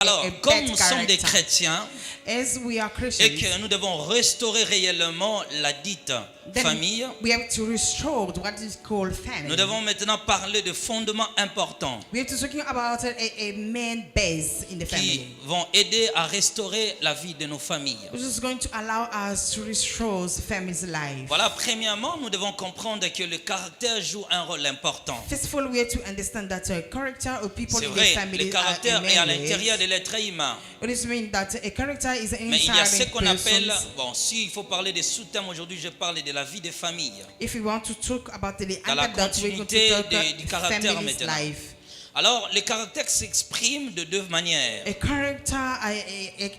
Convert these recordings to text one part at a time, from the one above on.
Alors, comme nous sommes des chrétiens As we are et Christians, que nous devons restaurer réellement la dite famille, we have to restore what is called family. nous devons maintenant parler de fondements importants We have to talk about a main base in the qui family, vont aider à restaurer la vie de nos familles. which is going to allow us to restore family's life. Voilà, premièrement, nous devons comprendre que le caractère joue un rôle important. First of all, we have to understand that character of people C'est in the vrai, family le caractère are est à in many l'intérieur ways. de l'être humain. It is mean that a character is Mais il y a inside ce a qu'on appelle, person. bon, s'il faut parler des sous-thèmes aujourd'hui, je parle de la vie des familles. If we want to talk about the Dans la angle that we're going continuité to talk du caractère family's maintenant. life. Alors, le caractère s'exprime de deux manières. A character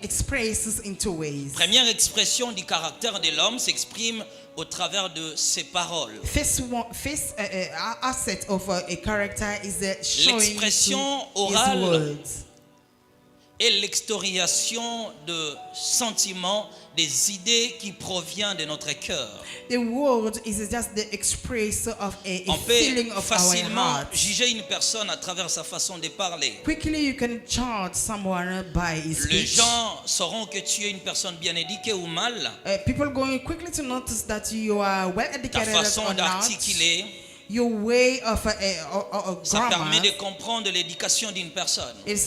expresses in two ways. Première expression du caractère de l'homme s'exprime au travers de ses paroles. First asset of a character is showing L'expression his orale words. Et l'extoriation de sentiments, des idées qui proviennent de notre cœur. The word is just the express of a On feeling peut of our facilement heart. juger une personne à travers sa façon de parler. Quickly you can judge someone by his Les speech. gens sauront que tu es une personne bien éduquée ou mal. People going quickly to notice that you are well Ta educated façon or not. d'articuler, Your way of ça permet de grammar comprendre l'éducation d'une personne. is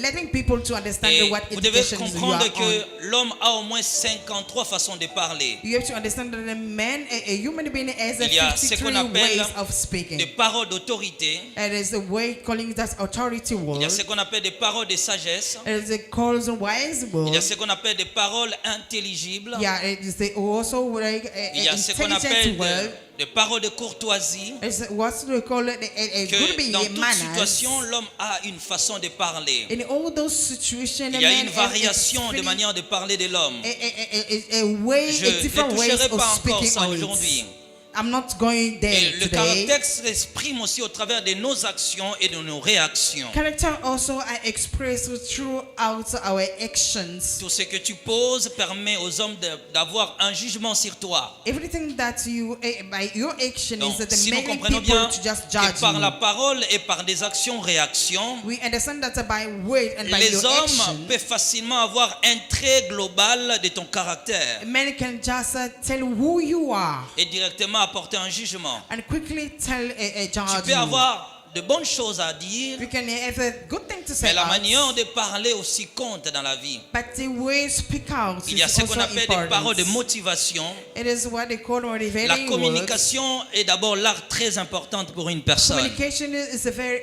letting people to understand Et what vous devez education you comprendre are on. que l'homme a au moins 53 façons de parler. You have to understand that a man, a human being, has Il y a ce qu'on 53 appelle ways of speaking. des paroles d'autorité. It is a way calling that authority Il y a word. ce qu'on appelle des paroles de sagesse. It is a calls wise Il y a word. ce qu'on appelle des paroles intelligibles. Yeah, it is also like Il y a ce qu'on appelle intelligent word. des paroles de courtoisie. It's what we call it a good Que dans behavior toute manners. situation, l'homme a une façon de parler. In all those situations, Il y a une variation de manière de parler de l'homme. a way, Je a ne different ways toucherai of pas encore speaking ça on aujourd'hui. it. I'm not going Et there le today. caractère s'exprime aussi au travers de nos actions et de nos réactions. Character also are expressed throughout our actions. Tout ce que tu poses permet aux hommes d'avoir un jugement sur toi. Everything that you, by your action, Donc, is that si nous making comprenons people bien to just que judge par la you. parole et par des actions-réactions, We understand that by word and by les your hommes action, peuvent facilement avoir un trait global de ton caractère men can just tell who you are et directement apporter un jugement. and quickly tell a Tu judge peux you. avoir de bonnes choses à dire, We can have a good thing to say mais la out, manière de parler aussi compte dans la vie. but the way you speak out Il y a is ce qu'on also appelle des paroles de important. motivation. It is what they call La motivating words. communication est d'abord l'art très important pour une personne. Communication is a very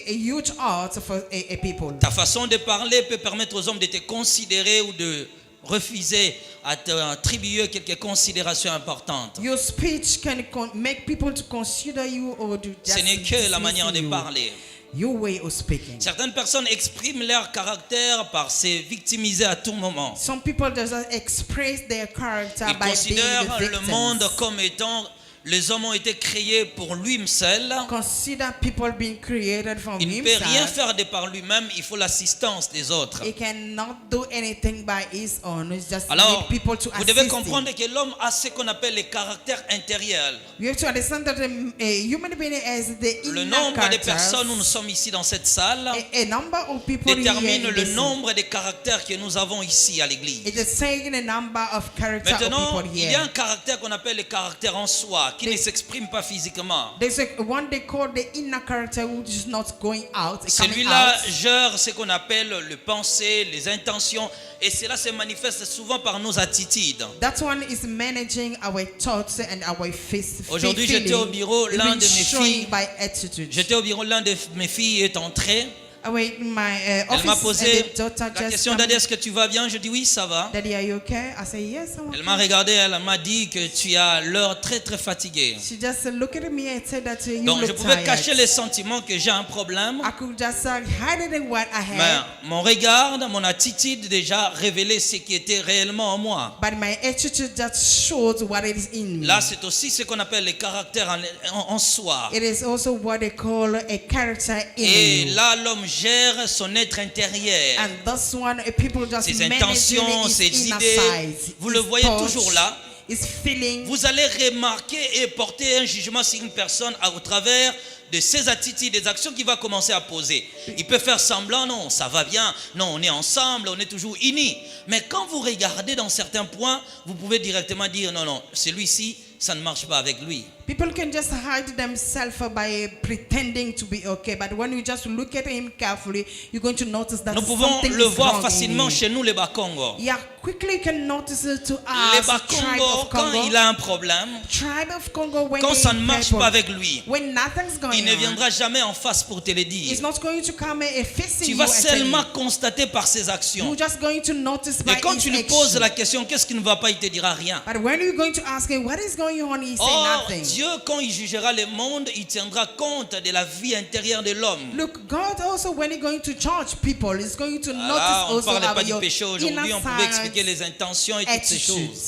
a huge art for a people. Ta façon de parler peut permettre aux hommes de te considérer ou de refuser à t'attribuer quelques considérations importantes. Your speech can make people to consider you or to just Ce n'est que la dismiss manière de you. parler. Your way of speaking. Certaines personnes expriment leur caractère par se victimiser à tout moment. Some people just express their character Ils by being considèrent the le victims. monde comme étant les hommes ont été créés pour lui seul. Consider people being created from Il ne peut rien himself. faire de par lui-même, il faut l'assistance des autres. He cannot do anything by his own. It's just Alors, need people to vous devez assist comprendre him. que l'homme a ce qu'on appelle les caractères intérieurs. You have to understand that a human being has the Le inner nombre de characters. personnes où nous sommes ici dans cette salle A number of people détermine here in le this- nombre de caractères que nous avons ici à l'église. It is saying a number of character of Maintenant, people il y a un here. caractère qu'on appelle le caractère en soi, qui ne s'exprime pas physiquement. There's one they call the inner character which is not going out, coming Celui-là out. gère ce qu'on appelle le pensée, les intentions, et cela se manifeste souvent par nos attitudes. That one is managing our thoughts and our face. Aujourd'hui, j'étais au bureau, l'un de mes filles- by attitude. J'étais au bureau, l'un de mes filles est entré. Wait, my Elle m'a office posé and the daughter la just question, come. Daddy, est-ce que tu vas bien? Je dis oui, ça va. Daddy, are you okay? I say yes. I'm Elle okay. m'a regardé, elle m'a dit que tu as l'air très très fatigué. She just looked at me and said that you Donc je look pouvais tired. cacher les sentiments que j'ai un problème, I could just hide it what I mais had, mon regard, mon attitude déjà révélait ce qui était réellement en moi. but my attitude just showed what it is in me. Là, c'est aussi ce qu'on appelle les caractères en soi. It is also what they call a character in Et you. là, l'homme gère son être intérieur, And this one, people just ses managing intentions, his ses inner idées. side, Vous le his voyez thoughts, toujours là. his feeling. Vous allez remarquer et porter un jugement sur une personne au travers de ses attitudes, des actions qu'il va commencer à poser. Il peut faire semblant, non, ça va bien, non, on est ensemble, on est toujours unis. Mais quand vous regardez dans certains points, vous pouvez directement dire, non, non, celui-ci, ça ne marche pas avec lui. People can just hide themselves by pretending to be okay, but when you just look at him carefully, you're going to notice that Nous pouvons something le is voir wrong in facilement him. chez nous, les Bakongo. Yeah, quickly you can notice it to Les us, tribe Bakongo, of quand Congo. il a un problème, Tribe of Congo, when quand they ça ne marche people, pas avec lui, when nothing's going il ne on, viendra jamais en face pour te le he's dire. not going to come and facing Tu you vas and tell seulement you. constater par ses actions. You're just going to notice by Et quand his tu lui poses action. la question, qu'est-ce qui ne va pas, il te dira rien. But when you're going to ask him what is going on, he say Or, nothing. Dieu, quand il jugera le monde, il tiendra compte de la vie intérieure de l'homme. Look, God also, when he's going to charge people, is going to Ah, on ne notice also parlait pas du your péché aujourd'hui, on pouvait expliquer les intentions et toutes ces choses. attitudes.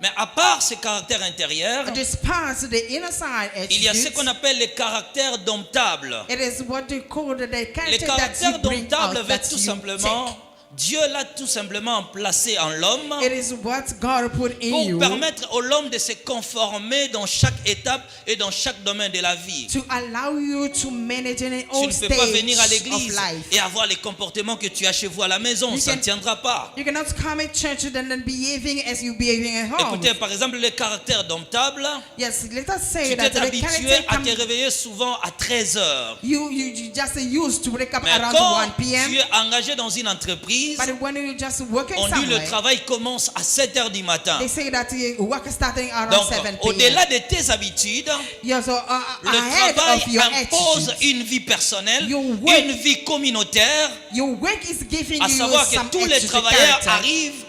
Mais à part ce caractère intérieur, Despite the inner side il y a ce attitudes, qu'on appelle les caractères domptables. it is what they call the Les character that caractères you bring domptables out, veut that tout you simplement, Dieu l'a tout simplement placé en l'homme take. It is what God put in pour you permettre à l'homme de se conformer dans chaque étape et dans chaque domaine de la vie. to allow you to manage in Tu all ne peux pas venir à stages of l'église life. et avoir les comportements que tu as chez vous à la maison, You ça ne can- tiendra pas. You cannot come at church and then behaving as you behaving at home. Écoutez, par exemple, les caractères domptables, Yes, let us say tu that t'es the habitué character à te comes, réveiller souvent à 13 heures. you just used to wake up Mais around quand 1 p.m. tu es engagé dans une entreprise, But when you just working on dit le somewhere, travail commence à 7 heures du matin. they say that work is starting around Donc, 7 p.m. au-delà de tes habitudes, Yeah, so le ahead travail of your impose attitude, une vie personnelle, Your work- une vie communautaire, your work is giving à you savoir que some tous les attitude travailleurs character. arrivent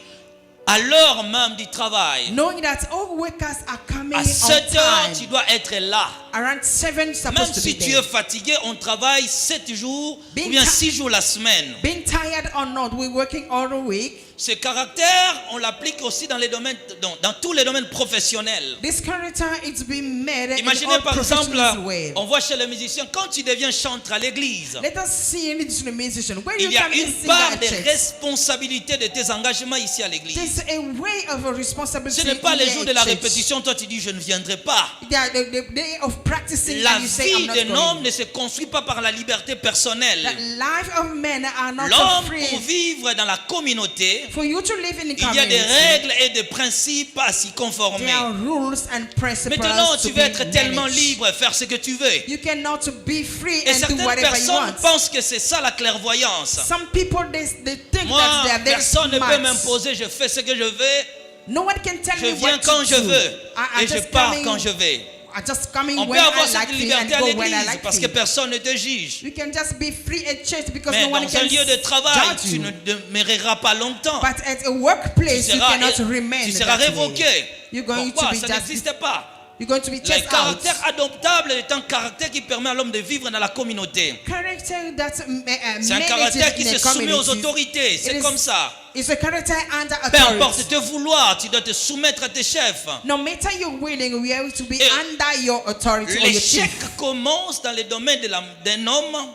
à l'heure même du travail. Knowing that all workers are coming À on 7 heures, tu time. dois être là. Around 7 Même supposed to si be tu there. es fatigué, on travaille 7 jours Being ou bien ti- 6 jours la semaine. Being tired or not, we're working all the week. Ce caractère, on l'applique aussi dans les domaines, dans tous les domaines professionnels. This character is being made in Imaginez all par exemple, professional way. on voit chez les musiciens, quand tu deviens chanteur à l'église, Let us see in this musician. When you il y a come une and sing part at de church, responsabilité de tes engagements ici à l'église. there's a way of a responsibility. Ce n'est pas les here jours at de la church. répétition, toi tu dis je ne viendrai pas. The day of practicing La and you say I'm vie not d'un going. homme ne se construit pas par la liberté personnelle. The life of men are not L'homme, free. pour vivre dans la communauté, For you to live in the il y a des community, règles et des principes à s'y conformer. there are rules and principles Maintenant, to tu be veux être tellement managed. libre, faire ce que tu veux. You cannot be free Et and do certaines whatever you personnes want. pensent que c'est ça la clairvoyance. Some people they think Moi, that they are very personne ne peut smart. m'imposer, je fais ce que je veux, No one can tell je me viens what quand to je do. veux I'm et je just pars coming- quand je veux. I'm just coming On peut when avoir I cette like to liberté and à go when I l'église like parce to. que personne ne te juge. You can just be free at church because Mais no one dans can un lieu de travail, judge tu you. ne demeureras pas longtemps. But at a workplace, you cannot Tu remain seras that way. révoqué. You're going Pourquoi? to be Ça just n'existe pas. you're going to be Le chased out. caractère adoptable est un caractère qui permet à l'homme de vivre dans la communauté. Character that C'est un caractère qui se soumet aux autorités. autorités. C'est comme ça. It's a character under Peu importe authority. te vouloir, tu dois te soumettre à tes chefs. No matter you're willing, we have to be Et under your authority or your L'échec chief. commence dans le domaine d'un homme.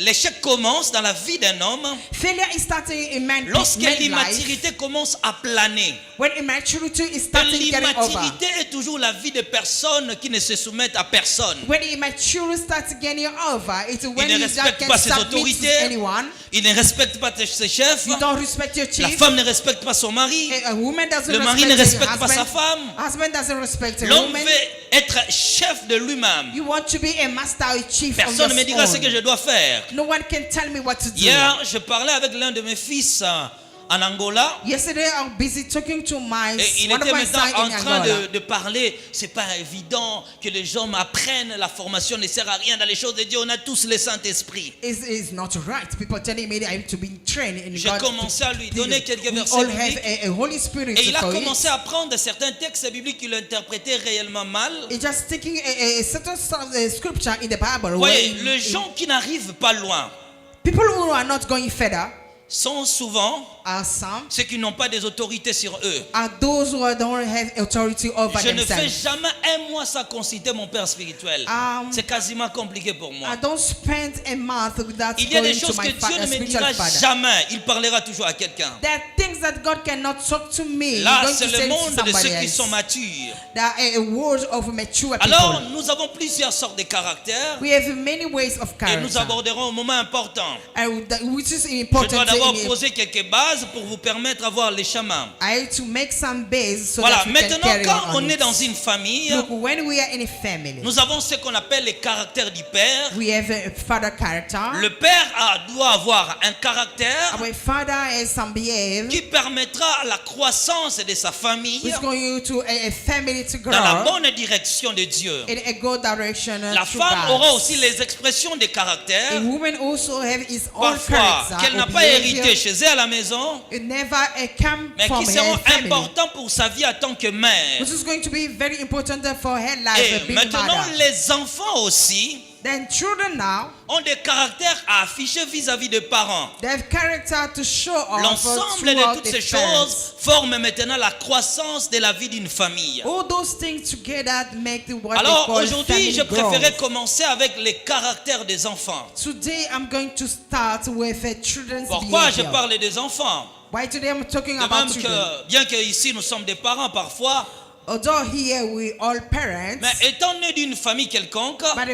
L'échec commence dans la vie d'un homme Failure is starting in man's lorsque life. l'immaturité commence à planer. When immaturity is Et starting getting over. l'immaturité est toujours la vie de personnes qui ne se soumettent à personne. When immaturity starts getting over, it's when Il ne you just respecte can't pas ses submit to autorités. anyone. Il ne respecte pas ses chefs. You don't respect your La chief. femme ne respecte pas son mari. A woman doesn't Le mari respect ne her respecte pas sa husband. femme. Husband doesn't respect a L'homme woman. veut être chef de lui-même. You want to be a master or chief Personne ne me of dira your ce que own. je dois faire. No one can tell me what to do. Hier, je parlais avec l'un de mes fils en Angola. Yesterday, I was busy talking to my Et il one of était my maintenant sons en in train Angola. de parler. C'est pas évident que les hommes apprennent. La formation ne sert à rien dans les choses de Dieu. On a tous le Saint-Esprit. It's not right. People telling me that I have to be trained in J'ai God. commencé à lui donner quelques We versets all bibliques. have a Holy Spirit Et il a for commencé it. à prendre certains textes bibliques qu'il interprétait réellement mal. It's just taking a certain scripture in the Bible. Voyez, where les gens qui n'arrivent pas loin, people who are not going further, sont souvent are some, ceux qui n'ont pas des autorités sur eux. are those who don't have authority over Je ne fais themselves. jamais un mois sans consulter mon père spirituel. C'est quasiment compliqué pour moi. I don't spend a month without Il y a des going to choses que my Dieu ne me spiritual dira father. jamais. Il parlera toujours à quelqu'un. There are things that God cannot talk to me. Là, He's c'est going to le say monde to de somebody ceux qui else. sont matures. There are words of mature Alors, people. nous avons plusieurs sortes de caractères We have many ways of et nous character. aborderons un moment important. Which is Je important. dois d'abord in- poser quelques bases pour vous permettre d'avoir les chemins. I had to make some base so Voilà, that we can maintenant carry quand on on est it. dans une famille, Look, when we are in a family, nous avons ce qu'on appelle les caractères du père. we have a father character. Le père doit avoir un caractère Our father has some behavior. qui permettra la croissance de sa famille It's going to a family to grow dans la bonne direction de Dieu. in a good direction. La through femme God. aura aussi les expressions des caractères, A woman also have his own parfois character. qu'elle n'a or pas behavior. hérité chez elle à la maison, It never come mais from qui her seront family. importants pour sa vie en tant que mère. Which is going to be very important for her life. Et Being maintenant, mother. les enfants aussi Then children now, ont des caractères à afficher vis-à-vis des parents. they have character to show off L'ensemble de throughout toutes the ces choses parents. forment maintenant la croissance de la vie d'une famille. All those things together make the what Alors they call aujourd'hui, family je préférais growth. commencer avec les caractères des enfants. Today I'm going to start with a children's Pourquoi je behavior. parle des enfants? Why today I'm talking De about même children. que, bien que ici nous sommes des parents parfois, Although here we all parents, mais étant né d'une famille quelconque, but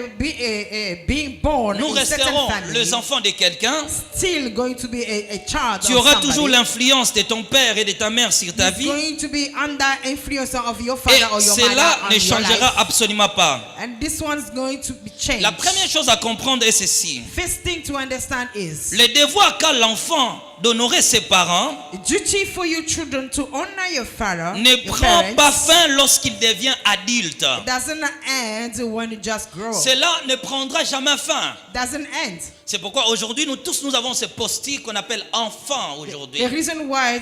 being born nous in certain resterons family, les enfants de quelqu'un. still going to be a child Tu of auras somebody. toujours l'influence de ton père et de ta mère sur ta It's vie. going to be under influence of your Et father or your cela mother ne on your changera life. absolument pas. And this one's going to be changed. La première chose à comprendre est ceci. First thing to understand is Le devoir qu'a l'enfant d'honorer ses parents duty for you children to honor your father, ne your prend parents. pas fin lorsqu'il devient adulte. It doesn't end when you just grow. Cela ne prendra jamais fin. Doesn't end. C'est pourquoi aujourd'hui nous tous nous avons ce postier qu'on appelle enfant aujourd'hui. The reason why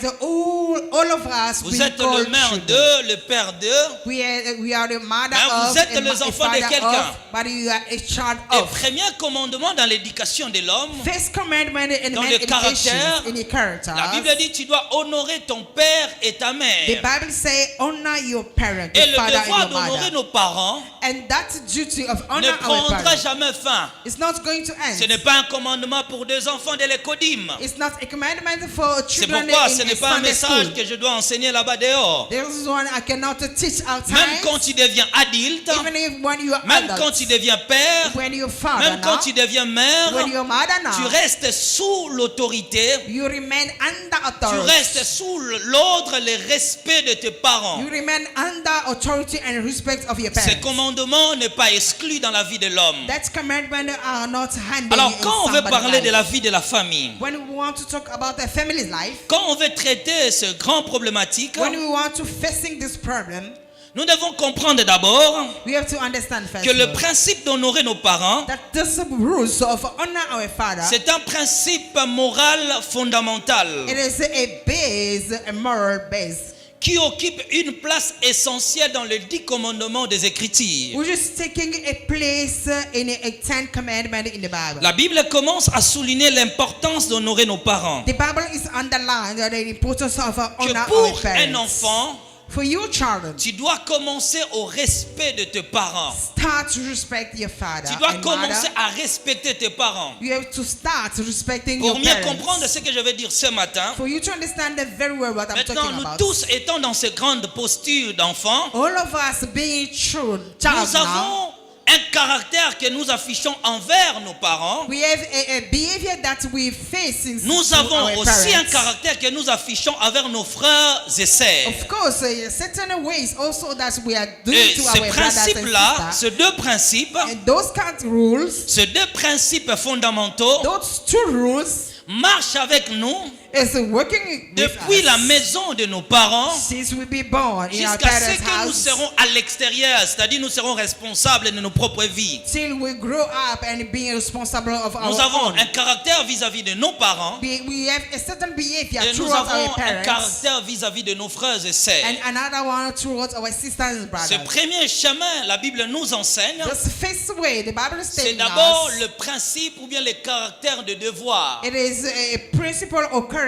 all of us Vous being êtes le called mère children. d'eux, le père d'eux. We are the mother Mais of, vous êtes and les a enfants de father quelqu'un. of, but you are a child Le of. premier commandement dans l'éducation de l'homme, First commandment in dans man le education caractère, in your character. la Bible dit tu dois honorer ton père et ta The mère. Bible say honor your parent, Et your le father devoir and your d'honorer mother. nos parents And that duty of ne honor our prendra parents jamais fin. is not going to Ce end. n'est pas un commandement pour des enfants de l'écodime. It's not a commandment for C'est children pourquoi in ce n'est a pas un Sunday message school. que je dois enseigner là-bas dehors. This is one I cannot teach outside. Même quand tu deviens adulte, Even if when you are même adult, quand tu deviens père, when you're father même quand now, tu deviens mère, when you're mother tu now, restes sous l'autorité, you remain under tu authority. restes sous l'ordre, le respect de tes parents. You remain under authority and respect of your Ces parents. commandements n'est pas exclu dans la vie de l'homme. That commandment are not handed Alors in quand on veut somebody's parler de life. la vie de la famille, When we want to talk about a family's life, quand on veut traiter ce grand problématique, when we want to facing this problem, nous devons comprendre d'abord we have to understand first que le of all, principe d'honorer nos parents, that this rules of honor our father, c'est un principe moral fondamental it is a base, a moral base, qui occupe une place essentielle dans les 10 commandements des Écritures. which is taking a place in a 10 commandment in the Bible. La Bible commence à souligner l'importance d'honorer nos parents. The Bible is underlined the importance of Que honor our pour parents. un enfant, For you children, tu dois commencer au respect de tes parents. start to respect your father Tu dois and commencer mother. à respecter tes parents. You have to start respecting Pour your mieux parents. comprendre ce que je vais dire ce matin, For you to understand very well what I'm maintenant talking nous about. tous étant dans ces grandes postures d'enfants, All of us being child nous now, avons un caractère que nous affichons envers nos parents. we have a behavior that we face in Nous to avons our aussi un parents. caractère que nous affichons envers nos frères et sœurs. Of course, certain ways also that we are doing Et to ces our brothers and principes-là, sisters. ces deux principes, And those kind of rules, ces deux principes fondamentaux those two rules, marchent avec nous is working with depuis us la maison de nos parents since we be born in our jusqu'à ce parents' que nous house serons à l'extérieur, c'est-à-dire nous serons responsables de nos propres vies. till we grow up and being responsible of Nous our avons own. un caractère vis-à-vis de nos parents We have a certain behavior et nous towards our avons un parents caractère vis-à-vis de nos frères et sœurs. and another one towards our sisters and Ce brothers. premier chemin, la Bible nous enseigne, The first way the Bible is c'est telling d'abord us, le principe ou bien le caractère de devoir. it is a principle or character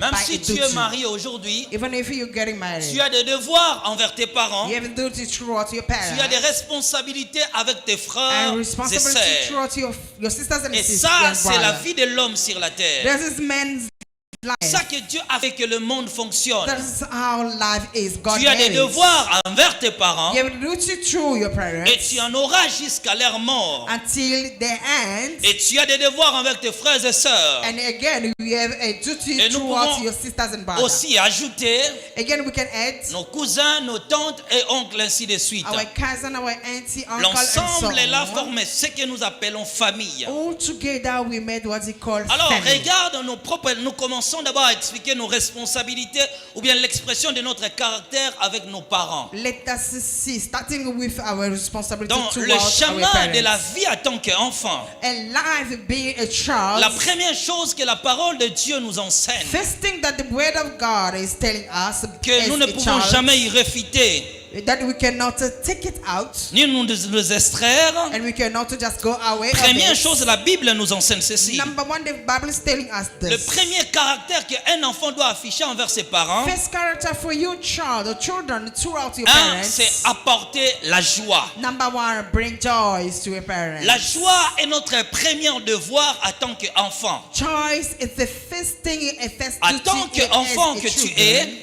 Même by si a tu es duty. marié aujourd'hui, Even if you're getting married, tu as des devoirs envers tes parents, you have a duty towards your tu as des parents responsabilités avec tes frères and et responsibility sœurs. towards your sisters and Et sisters ça, and c'est la brothers. vie de l'homme sur la terre. This is man's C'est ça life. que Dieu a fait que le monde fonctionne. That is how life is. God Tu as des made it. devoirs envers tes parents You have a duty to your parents et tu en auras jusqu'à leur mort. until the end. Et tu as des devoirs envers tes frères et sœurs. And again, you have a duty Et nous towards pouvons your sisters and brothers. Aussi ajouter Again, we can add nos cousins, nos tantes et oncles, ainsi de suite. our cousin, our auntie, uncle, and so L'ensemble est là on. formé ce que nous appelons famille. All together, we made what we call Alors family. regarde nos propres, nous commençons d'abord à expliquer nos responsabilités ou bien l'expression de notre caractère avec nos parents. Let us see, starting with our responsibility Dans towards le our chemin parents. de la vie en tant qu'enfant, And life being a child, la première chose que la parole de Dieu nous enseigne, first thing that the word of God is telling us que as nous ne a pouvons child, jamais y réfuter, that we cannot take it out ni nous extraire. and we cannot just go away. Première chose, la Bible nous enseigne ceci. Number one, the Bible is telling us Le this. premier caractère qu'un enfant doit afficher envers ses parents, First character for your child or children throughout your un, parents. c'est apporter la joie. Number one, bring joy to your parents. La joie est notre premier devoir en tant qu'enfant. Choice is the first thing, a first En duty tant qu'enfant as a que tu children. es,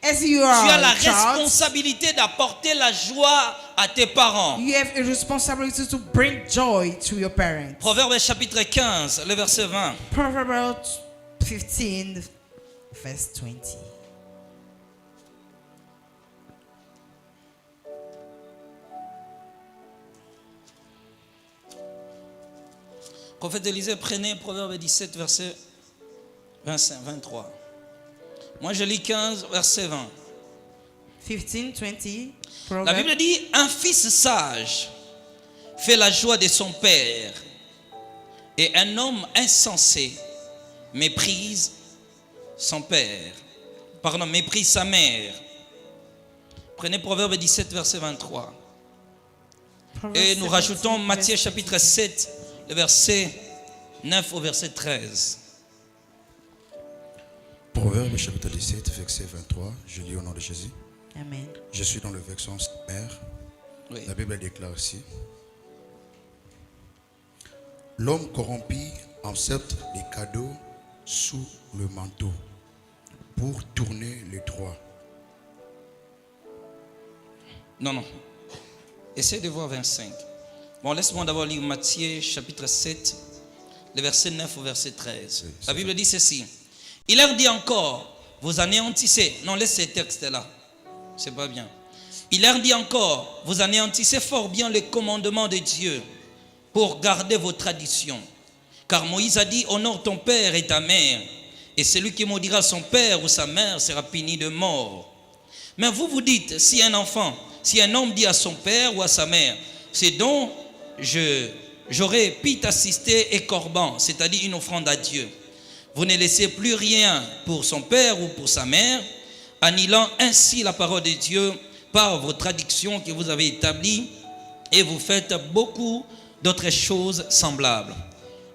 As you tu as are la a child, responsabilité d'apporter la joie à tes parents. you have a responsibility to bring joy to your parents. Proverbe chapitre 15, le verset 20. Proverbs 15, verse 20. Prophète Élisée, prenez Proverbe 17, verset 25, 23. Moi je lis 15, verset 20. 15, 20. La Proverbs. Bible dit, un fils sage fait la joie de son père et un homme insensé méprise son père. Pardon, méprise sa mère. Prenez Proverbe 17, verset 23. Proverbs Et nous 17, rajoutons Matthieu verse chapitre 20. 7, le verset 9 au verset 13. Proverbe chapitre 17, verset 23, je lis au nom de Jésus. Amen. Je suis dans le verset mère. Oui. La Bible déclare ici. L'homme corrompu accepte les cadeaux sous le manteau pour tourner le droit. Non, non. Essayez de voir 25. Bon, laisse-moi d'abord lire Matthieu chapitre 7, le verset 9 au verset 13. Oui, La Bible dit ceci. Il leur dit encore, vous anéantissez. Non, laisse ces textes-là. C'est pas bien. Il leur dit encore, vous anéantissez fort bien les commandements de Dieu pour garder vos traditions. Car Moïse a dit, honore ton père et ta mère. Et celui qui maudira son père ou sa mère sera puni de mort. Mais vous vous dites, si un homme dit à son père ou à sa mère, c'est donc j'aurais pu t'assister et corban, c'est-à-dire une offrande à Dieu. Vous ne laissez plus rien pour son père ou pour sa mère, annihilant ainsi la parole de Dieu par vos traductions que vous avez établies, et vous faites beaucoup d'autres choses semblables.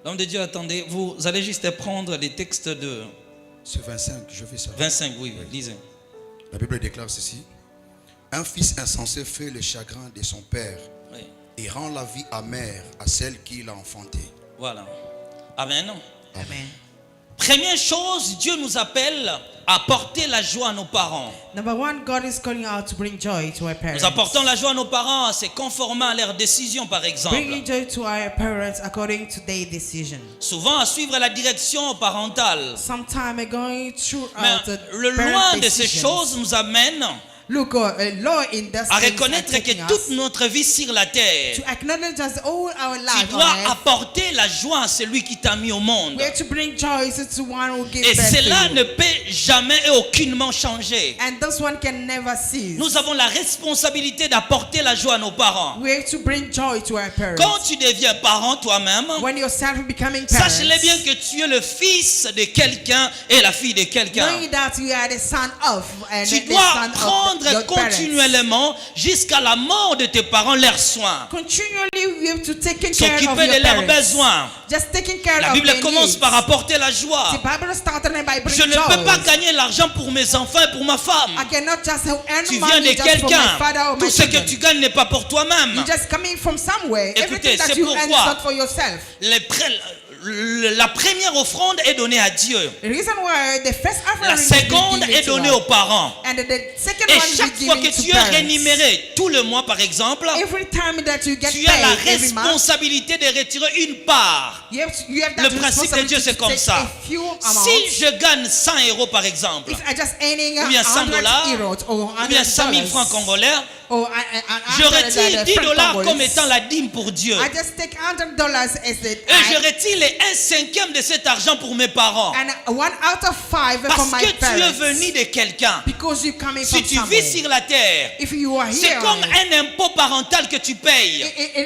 L'homme de Dieu, attendez, vous allez juste prendre les textes de C'est 25, je fais ça. 25, oui, lisez. La Bible déclare ceci. Un fils insensé fait le chagrin de son père Oui, et rend la vie amère à celle qui l'a enfanté. voilà. Amen. Amen. Première chose, Dieu nous appelle à porter la joie à nos parents. Number one, God is calling out to bring joy to our parents. Nous apportons la joie à nos parents, c'est conformément à leurs décisions, par exemple. Bringing joy to our parents according to their decision. Souvent à suivre la direction parentale. Sometime going through Mais le loin de ces choses nous amène Look, law in this à things reconnaître are que taking toute us notre vie sur la terre, to acknowledge us all our tu life dois on earth, apporter la joie à celui qui t'a mis au monde. We have to bring joy to one who gives Et birth to cela you. ne peut jamais et aucunement changer. And this one can never cease. Nous avons la responsabilité d'apporter la joie à nos parents. We have to bring joy to our parents. Quand tu deviens parent toi-même, When yourself becoming parents, sache-le bien que tu es le fils de quelqu'un et la fille de quelqu'un. knowing that you are the son of and Tu the dois son of prendre your parents. continuellement jusqu'à la mort de tes parents leurs soins. Continually, we have to take care of S'occuper de your leurs parents. besoins. Just taking care La of Bible their commence needs. par apporter la joie. The Bible started by Je bringing ne peux pas joy. gagner l'argent pour mes enfants et pour ma femme. I cannot just earn Tu viens money de just for my quelqu'un. father or Tout my ce que children. tu gagnes n'est pas pour toi-même. You're just coming from somewhere. Écoutez, Everything that c'est you earn is pourquoi not for yourself. La première offrande est donnée à Dieu. The reason why the first offering La is seconde given est to donnée us. aux parents. And the second Et one is chaque fois given que to tu es parents. rémunéré tout le mois, par exemple, Every time that you get tu as la paid every month, responsabilité de retirer une part. you have Le that principe de Dieu, responsibility c'est to comme take ça. a few amounts. Si je gagne 100 euros, par exemple, If I just earning ou bien 100 $100 dollars, or ou bien 100 000 francs $100 congolais, or je retire 10 franc dollars congolais, comme étant la dîme pour Dieu. I just take $100 as Et the je retire les 1/5 de cet argent pour mes parents. and 1 out of 5 for Parce my que tu es parents. venu de quelqu'un. Because you're coming Si from tu somewhere. vis sur la terre, If you are c'est here, comme un impôt parental que tu payes.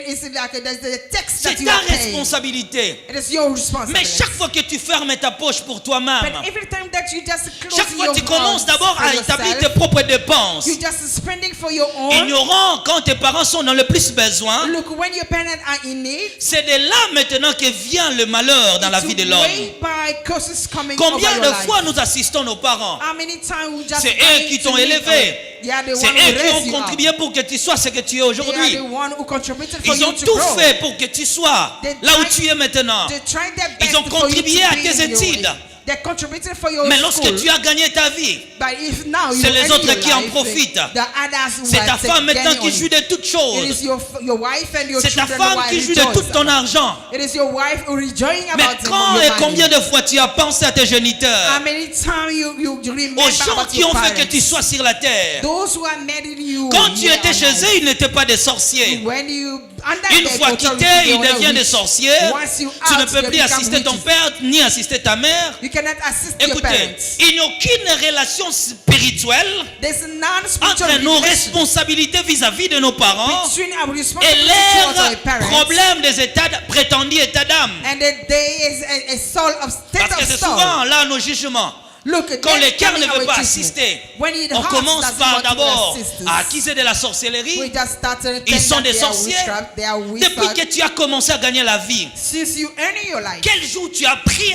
it's like there's the tax C'est that you ta are paying. responsabilité. It is your Mais responsibility. chaque fois que tu fermes ta poche pour toi-même, But every time that you just close chaque fois your tu commences mouth d'abord for à établir yourself, tes propres dépenses, you're just spending for your own. ignorant quand tes parents sont dans le plus besoin. Look, when your parents are in need, C'est de là maintenant que vient le malheur dans la vie de l'homme. way by curses coming Combien over de your life. fois nous assistons nos parents? How many times we just C'est going eux qui to t'ont live élevé. away. They are the C'est one who eux qui raised ont you up. contribué pour que tu sois ce que tu es They are aujourd'hui. the one who contributed for Ils ont you to tout grow. fait pour que tu sois They là où tried- tu es maintenant. They tried their best Ils ont for you contribué to à be tes in your études. way. They contributed for your Mais lorsque school. tu as gagné ta vie, But if now you c'est les end autres your qui en life, profitent. the others who c'est are ta femme maintenant gaining qui on joue you. de toutes It choses. is your wife and your C'est ta children femme who are qui joue de rejoicing. tout ton argent. It is your wife who rejoicing Mais about quand your et money. combien de fois tu as pensé à tes How géniteurs, many times you remember aux gens about qui your ont fait parents? que tu sois sur la terre? Those who are married you. Quand tu here étais on chez earth. eux, ils n'étaient pas des sorciers. When you under Une their fois authority, quittés, they ils are deviennent des witches. sorciers. Once you Tu ne out, peux they plus become assister ton witches. père ni assister ta mère. You cannot assist your Écoutez, parents. il n'y a aucune relation spirituelle There's a entre non-spiritual nos relation responsabilités vis-à-vis de nos parents between our et responsibility towards our leurs parents problèmes des états, prétendus états d'âme. and that there is a soul of state Parce que of c'est soul. souvent là nos jugements. Look, Quand then le cœur ne coming veut our pas judgment. assister, When the on heart commence doesn't par want to d'abord assist us, à accuser de la sorcellerie. we just start to Ils think sont that des they are sorciers. witchcraft, they are Depuis wizards. que tu as commencé à gagner la vie, Since you earn your life, quel jour tu as pris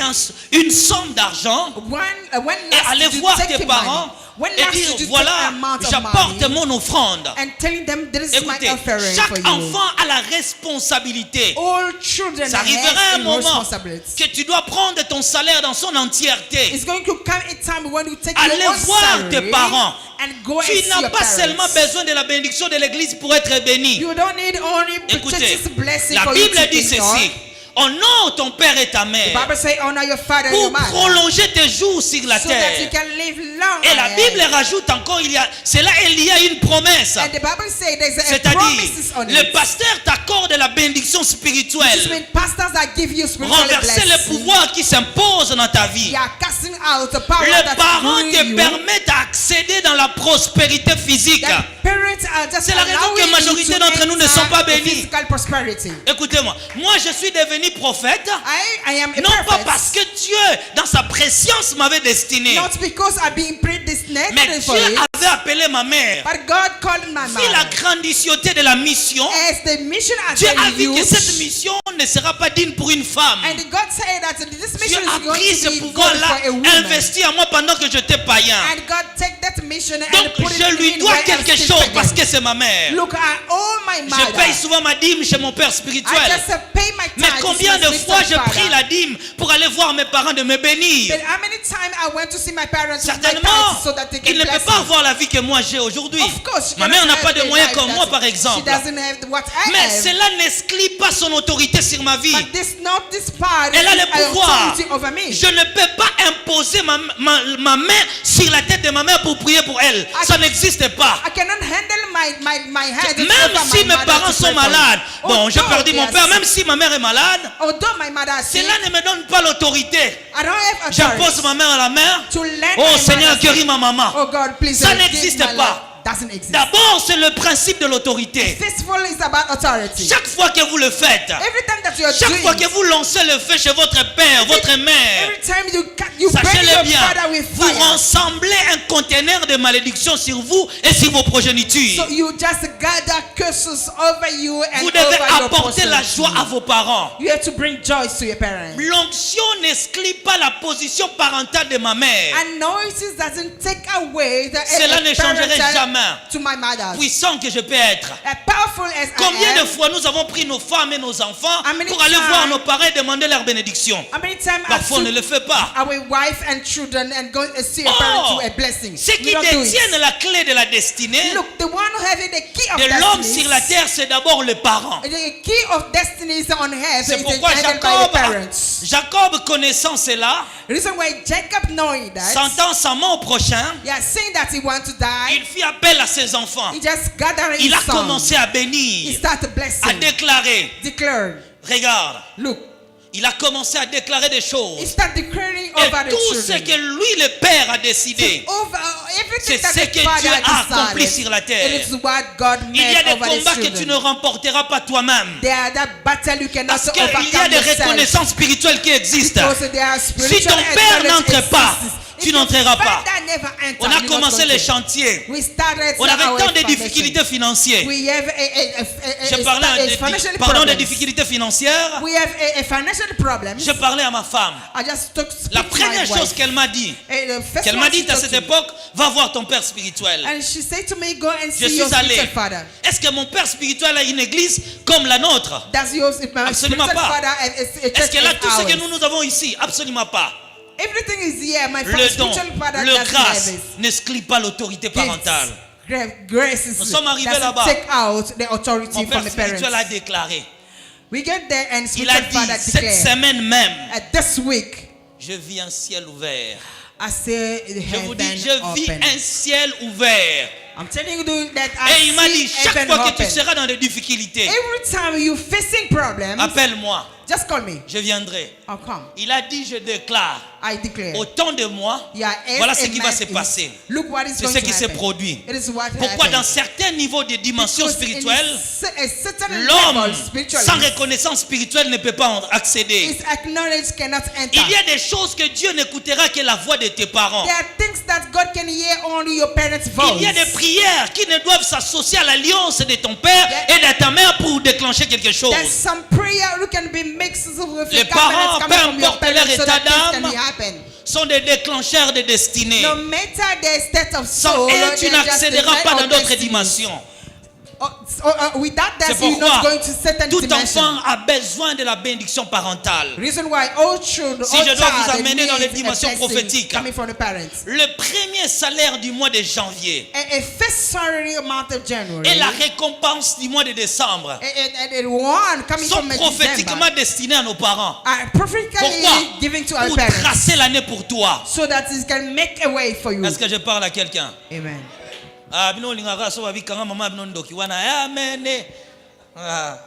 une somme d'argent when et last aller did you voir take tes your parents money? When et last dire did you take voilà, amount of j'apporte money mon offrande. and telling them this is my Écoutez, offering for chaque you? enfant a la responsabilité. All children Ça arrivera un have a moment responsibility. que tu dois prendre ton salaire dans son entièreté. It's going to come a time when you take Allez your own voir salary tes parents. and go and Tu see n'as your pas parents. seulement besoin de la bénédiction de l'église pour être béni. You don't need only Écoutez, church's blessing la for you Bible to dit be God. ceci. Honore ton père et ta The mère Bible says honor your father and your pour mother prolonger tes jours sur la so that you terre. can live long. Et la Bible rajoute encore, c'est là il y a une promesse. And the Bible says there's a C'est-à-dire, promises on le it. pasteur t'accorde la bénédiction This is spirituelle. when pastors that give you spiritual Renverser le blessing. pouvoir qui s'impose dans ta vie. They are casting out the power Les that parents rule te you. permettent d'accéder dans la prospérité physique. That parents are just C'est la raison allowing que la majorité you to d'entre nous ne sont enter pas the bénis. physical prosperity. Écoutez-moi, moi je suis devenu prophète, I am a non pas prophet, parce que Dieu, dans sa préscience, m'avait destiné, not because I've been predestinated mais for Dieu it, avait appelé ma mère. but God called my Vu la mother. grandicieuté de la mission, As the mission has Dieu a been vu que cette used, mission ne sera pas digne pour une femme. and God said that this Dieu mission a is going pris ce to be good pouvoir-là, for a woman. investi en moi pendant que j'étais païen. And God take that mission and Donc put it je lui in dois where I'm quelque still chose pagan. parce que c'est ma mère. Look, I owe my Je mother. paye souvent ma dîme chez mon père I spirituel. just pay my Mais tithes to combien my de fois spiritual j'ai pris father. la dîme pour aller voir mes parents de me bénir? But how many times I went to see my parents with my Certainement, tithes so that they can il ne peut bless pas me. avoir la vie que moi j'ai aujourd'hui. Of course, she Ma mère cannot n'a pas have de the moyens life comme that moi, par She exemple. doesn't have what I Mais have. cela n'exclut pas son autorité sur ma vie. But this part Elle a is le pouvoir. authority over me. Je ne peux pas imposer ma main sur la tête de ma mère pour prier pour elle. Ça n'existe pas. I cannot handle my my head is Même over si my mes mother parents to sont pray for malades, you. bon, j'ai Although perdu they mon are père, sick, même si ma mère est malade, although my mother is sick, cela ne me donne pas l'autorité. I don't have J'impose authority ma mère à la mer. to let Oh my Seigneur, mother guéris sick. ma maman. Oh God, please Ça give n'existe my pas. life. Doesn't exist. D'abord, c'est le principe de l'autorité. Fistful is about authority. Chaque fois que vous le faites, Every time that you are chaque doing, fois que vous lancez le feu chez votre père, votre mère, every time you burn sachez-le your bien, father with vous fire. rassemblez un conteneur de malédiction sur vous et sur vos progénitures. So you just gather curses over you and Vous devez over your apporter la posterity. joie à vos parents. You have to bring joy to your parents. L'onction n'exclut pas la position parentale de ma mère. Anointing doesn't take away the Cela ne changerait parental jamais. to my mother. Puissant que je peux être. As powerful as Combien I de am, fois nous avons pris nos femmes et nos enfants How many pour aller times- voir nos parents et demander leur bénédiction? how many times I Parfois on ne took le fait pas. our wife and children and go and see a Oh, parent to a blessing? ceux We qui don't do it. détiennent la clé de la destinée Look, the one having the key of de l'homme destiny, sur la terre, c'est d'abord le parent. the key of destiny is on earth. C'est Is pourquoi handled by the parents. Jacob connaissant cela, The reason why Jacob knowing that, sentant sa mort au prochain, he has seen that he wants to die, il fit appel à ses enfants. he just gathered Il his a sons. commencé à He bénir, started à blessing, déclarer. declaring. Regarde, Look, il a commencé à déclarer des he choses. started declaring Et over the tout ce children. que lui, le Père, a décidé, Over everything c'est that ce the que Father Dieu a accompli decided, sur la terre. it is what God il y a made des over the combats que tu children. ne remporteras pas toi-même. There are that battle you cannot Parce qu'il y a overcome des yourself. reconnaissances spirituelles qui existent. Because there are Si spiritual ton père acknowledge n'entre pas, exists. tu If n'entreras your pas. father never entered, On a you're not commencé going les to. chantiers. We started On avait our tant de foundation. difficultés financières. We have Je parlais financial des problems. difficultés financières. We have a financial problem. Je parlais à ma femme. I just took La speak to my première chose wife. qu'elle m'a dit, And the first qu'elle one m'a she dit à talked cette to me. époque, va voir ton père spirituel. And she said to me, go and Je see your suis allé. spiritual father. Est-ce que mon père spirituel a une église comme la nôtre? Does your my Absolument spiritual pas. father have a Est-ce church qu'elle a as tout ce que ours? nous avons ici? Absolument pas. Everything is here. My Le don, spiritual father le doesn't grâce have it. n'exclut pas l'autorité parentale. Grace is Nous sommes arrivés doesn't là-bas. take out the authority Mon père from the parents. spirituel a déclaré. We get there and Il a spiritual dit, father cette declared, semaine même, this week, je vis un ciel ouvert. I say the Je vous dis, heaven je vis open. un ciel ouvert. I'm telling you that Et I il m'a dit, see chaque heaven fois que tu open. seras dans des difficultés, Every time you facing problems, appelle-moi, just call me. je viendrai. I'll come. Il a dit, je déclare, I declare. au temps de moi, Yeah, as voilà a ce qui va man se is, passer. Look what is C'est going ce to qui s'est happen. produit. It is what Pourquoi dans happened. certains niveaux de dimension Because in spirituelle, a certain l'homme level, spiritually, sans reconnaissance spirituelle ne peut pas accéder. is acknowledged cannot enter. Il y a des choses que Dieu n'écoutera que la voix de tes parents. There are things that God can hear only your parents' voice. Il y a des prières qui ne doivent s'associer à l'alliance de ton père et de ta mère pour déclencher quelque chose. There's some prayer who can be mixed with Les your parents, covenants coming peu from your importe leur parents so état that things can d'âme, happen. Sont des déclencheurs de destinée. No matter their state of Sans soul, eux, tu they're just n'accéderas the pas light dans of d'autres destiny. dimensions. Without that, C'est you're pourquoi not going to certain tout dimension. enfant a besoin de la bénédiction parentale. Reason why all children, Si all je dois vous child amener dans les needs a dimensions blessing prophétiques, coming from the parents. Le premier salaire du mois de janvier A first salary month of January et la récompense du mois de décembre and one coming sont from prophétiquement December destinés à nos parents. are prophetically Pourquoi? given to our Pour parents tracer l'année pour toi. so that it can make a way for you. Est-ce que je parle à quelqu'un? Amen. Ah, bino lingaka so babikanga mama bino ndoki wana amen. Ah.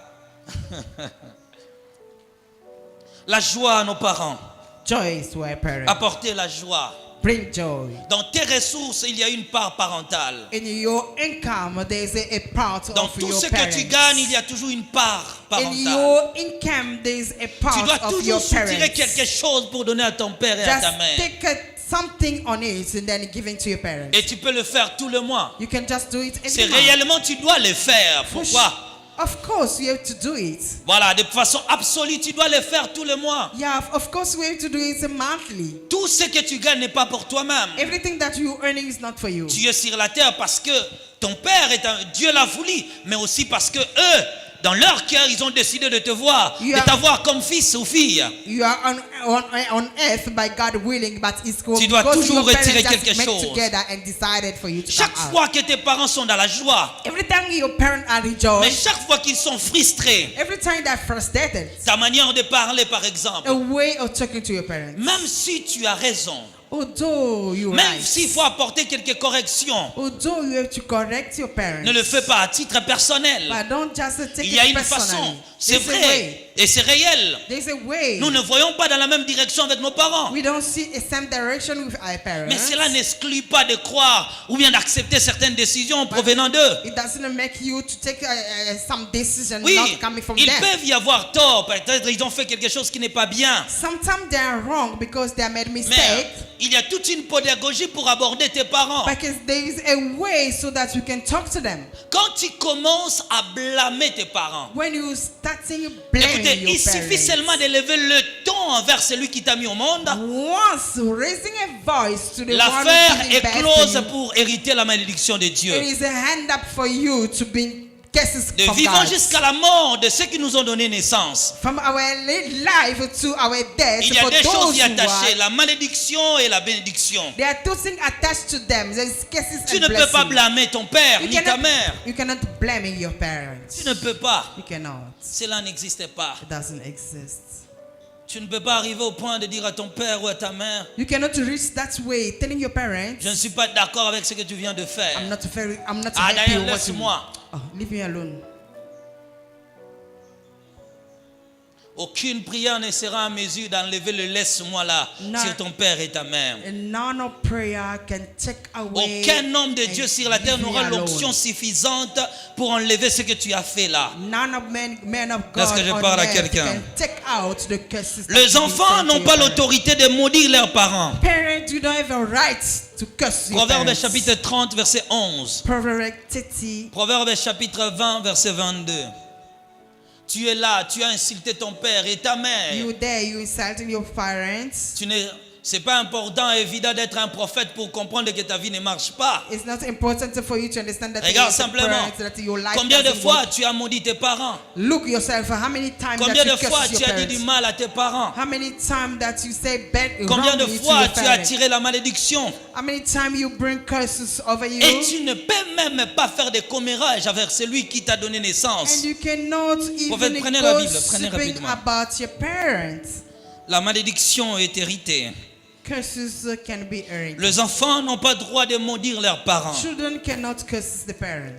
La joie à nos parents. Joy to our parents. Apporter la joie. Bring joy. Dans tes ressources, il y a une part parentale. In your income, there is a part Dans of tout your ce parents. que tu gagnes, il y a toujours une part In parentale. your income, there is a Tu part dois of toujours your soutirer parents. quelque chose pour donner à ton père et à ta Just mère. take something on it and then give it to your parents. Et tu peux le faire tout le mois. You can just do it C'est every month. réellement, tu dois le faire. Pourquoi? Of course, you have to do it. Voilà, de façon absolue, tu dois le faire tout le mois. Yeah, of course, we have to do it monthly. Tout ce que tu gagnes n'est pas pour toi-même. Everything that you earning is not for you. Tu es sur la terre parce que ton père est un Dieu l'a voulu, mais aussi parce que eux, dans leur cœur, ils ont décidé de te voir, You de are- t'avoir comme fils ou fille. You are on earth by God willing, but it's Tu dois because toujours your parents retirer just quelque met chose. together and decided for you to Chaque come out. fois que tes parents sont dans la joie, Every time your parents are mais rejoiced, chaque fois qu'ils sont frustrés, every time they're frustrated, ta manière de parler par exemple, a way of talking to your parents. même si tu as raison, Although you're Même right, s'il faut apporter quelques corrections, although you have to correct your parents, ne le fais pas à titre personnel. but don't just take Il y a it une personally. façon, c'est There's a way. vrai, et c'est réel. There's a way. Nous ne voyons pas dans la même direction avec nos parents. We don't see a same direction with our parents. Mais cela n'exclut pas de croire ou bien d'accepter certaines décisions provenant d'eux. It doesn't make you to take some decision Oui, not coming from ils them. peuvent y avoir tort. Peut-être ils ont fait quelque chose qui n'est pas bien. Sometimes they are wrong because they made Mais mistakes. il y a toute une pédagogie pour aborder tes parents. Because there is a way so that you can talk to them. Quand tu commences à blâmer tes parents, When you starting blaming écoutez, your il suffit parents, seulement d'élever le ton envers celui qui t'a mis au monde. once raising a voice to the one L'affaire who est gave birth close to you, pour hériter la malédiction de Dieu. it is a hand up for you to be cases De from vivant God. jusqu'à la mort de ceux qui nous ont donné naissance. From our life to our death, Il y a for des those choses y who attachées, are, la malédiction et la bénédiction. there are two things attached to them. There's cases Tu and ne peux pas blessings. blâmer ton père You ni ta cannot, mère. you cannot blame your parents. Tu ne peux pas. You cannot. Cela n'existe pas. It doesn't exist. Tu ne peux pas arriver au point de dire à ton père ou à ta mère, You cannot reach that way telling your parents, je ne suis pas d'accord avec ce que tu viens de I'm faire. not Ah, happy d'ailleurs, with what you laisse-moi. Oh, leave me alone. Aucune prière ne sera en mesure d'enlever le laisse-moi là Non. sur ton père et ta mère. And none of prayer can take away. Aucun homme de and Dieu sur la terre leave me n'aura alone. l'onction suffisante pour enlever ce que tu as fait là. None of men of Est-ce God que je on parle à earth quelqu'un? can take out the curses. that Les you enfants send to n'ont your pas parents. l'autorité de maudire leurs parents. Parents, you don't have a right to curse your Proverbe parents. chapitre 30, verset 11. Proverbe 30. Proverbe chapitre 20, verset 22. Tu es là, tu as insulté ton père et ta mère. You there, you insulting your parents. C'est pas important, évident d'être un prophète pour comprendre que ta vie ne marche pas. It's not important for you to understand that Regarde you are simplement. parents, that your life Combien de doesn't fois work. tu as maudit tes parents? Look yourself. How many times Combien that de you fois curse tu your as dit parents? du mal à tes parents? How many times that you say bad Combien de wrongly to fois your tu as parents? tiré la malédiction? How many times you bring curses over you? Et tu ne peux même pas faire des commérages avec celui qui t'a donné naissance. And you cannot Prophète, even prenez la go Bible, prenez speaking rapidement. about your parents. La malédiction est héritée. Curses can be earned. Les enfants n'ont pas droit de maudire leurs parents. Children cannot curse the parent.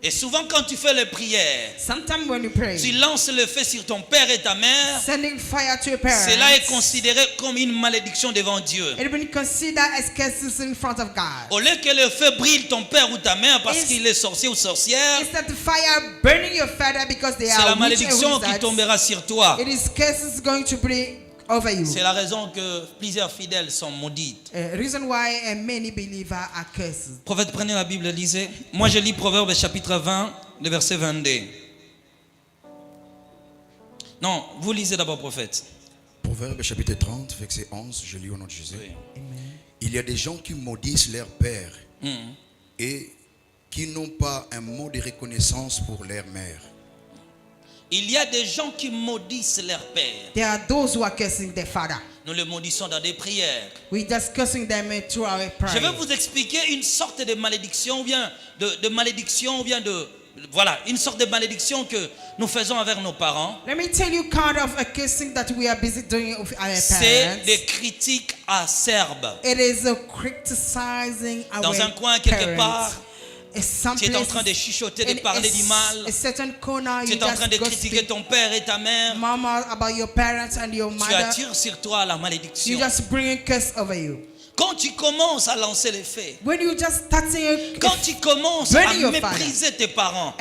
Et souvent quand tu fais les prières, Sometimes when you pray, tu lances le feu sur ton père et ta mère, sending fire to your parents, cela est considéré comme une malédiction devant Dieu. it will be considered as curses in front of God. Au lieu que le feu brille ton père ou ta mère parce Is- qu'il est sorcier ou sorcière, Instead of fire burning your father because they c'est la are witch and malédiction qui wizards, tombera sur toi. it is curses going to be over you. C'est la raison que plusieurs fidèles sont maudits. Reason why many believers are cursed. Prophète, prenez la Bible, lisez. Moi, je lis Proverbe chapitre 20, le verset 22. Non, vous lisez d'abord, prophète. Proverbe chapitre 30, verset 11, je lis au nom de Jésus. Il y a des gens qui maudissent leur père et qui n'ont pas un mot de reconnaissance pour leur mère. Il y a des gens qui maudissent leur père. There are those who are cursing their father. Nous le maudissons dans des prières. We just cursing them through our Je vais prayer. vous expliquer une sorte de malédiction ou bien de malédiction ou bien de... Voilà, une sorte de malédiction que nous faisons avec nos parents. Let me tell you kind of a cursing that we are busy doing with our C'est parents. des critiques acerbes. It is a criticizing our Dans un coin quelque part, parents. tu es en train de chuchoter, de parler du mal. A certain corner, Tu you es en train de just critiquer gossip ton père et ta mère. mama about your parents and your Tu mother. attires sur toi la You malédiction. just bring a curse over you. Quand tu commences à lancer les faits, When you just starting quand tu commences à Burning your mépriser tes parents,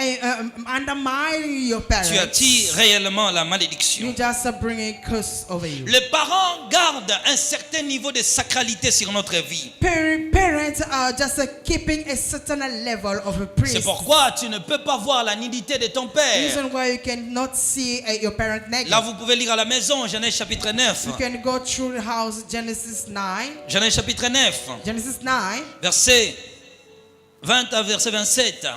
undermining your parents, tu attires réellement la you malédiction. just bring a curse over you. Les parents gardent un certain niveau de sacralité sur notre vie. Parents are just keeping a certain level of a priest. C'est pourquoi tu ne peux pas voir la nudité de ton The père. reason why you cannot see your parent naked. Là, vous pouvez lire à la maison, Genèse chapitre 9. You can go through the house, Genesis 9. Genèse chapitre 9, Genesis 9, verset 20 à verset 27.